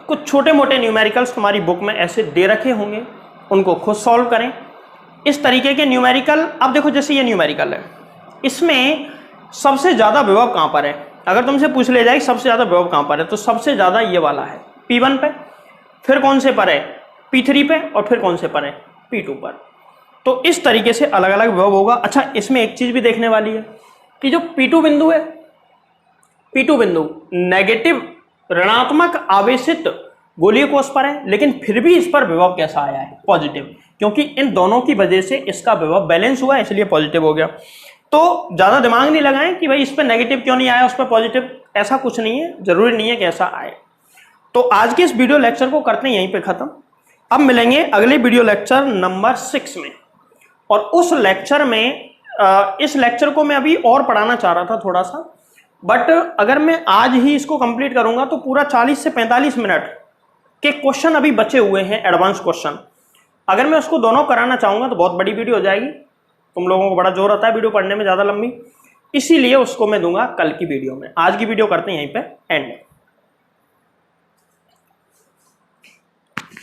कुछ छोटे मोटे न्यूमेरिकल्स तुम्हारी बुक में ऐसे दे रखे होंगे, उनको खुद सॉल्व करें। इस तरीके के न्यूमेरिकल, अब देखो जैसे ये न्यूमेरिकल है, इसमें सबसे ज़्यादा विभव कहाँ पर है, अगर तुमसे पूछ ले जाए सबसे ज़्यादा विभव कहाँ पर है, तो सबसे ज़्यादा ये वाला है P1 पे, फिर कौन से पर है P3 पे, और फिर कौन से पर है P2 पर। तो इस तरीके से अलग अलग विभव होगा। अच्छा, इसमें एक चीज़ भी देखने वाली है कि जो P2 बिंदु है, P2 बिंदु नेगेटिव ऋणात्मक आवेशित गोलीय कोश पर है, लेकिन फिर भी इस पर विभव कैसा आया है, पॉजिटिव, क्योंकि इन दोनों की वजह से इसका विभव बैलेंस हुआ, इसलिए पॉजिटिव हो गया। तो ज़्यादा दिमाग नहीं लगाएं कि भाई इस पर नेगेटिव क्यों नहीं आया, उस पर पॉजिटिव, ऐसा कुछ नहीं है, जरूरी नहीं है कि ऐसा आए। तो आज के इस वीडियो लेक्चर को करते हैं यहीं पे ख़त्म। अब मिलेंगे अगले वीडियो लेक्चर नंबर 6 में, और उस लेक्चर में इस लेक्चर को मैं अभी और पढ़ाना चाह रहा था थोड़ा सा, बट अगर मैं आज ही इसको कंप्लीट करूंगा तो पूरा 40 से 45 मिनट के क्वेश्चन अभी बचे हुए हैं, एडवांस क्वेश्चन। अगर मैं उसको दोनों कराना चाहूँगा तो बहुत बड़ी वीडियो हो जाएगी, तुम लोगों को बड़ा जोर आता है वीडियो पढ़ने में ज़्यादा लंबी, इसीलिए उसको मैं दूंगा कल की वीडियो में। आज की वीडियो करते हैं यहीं पे एंड।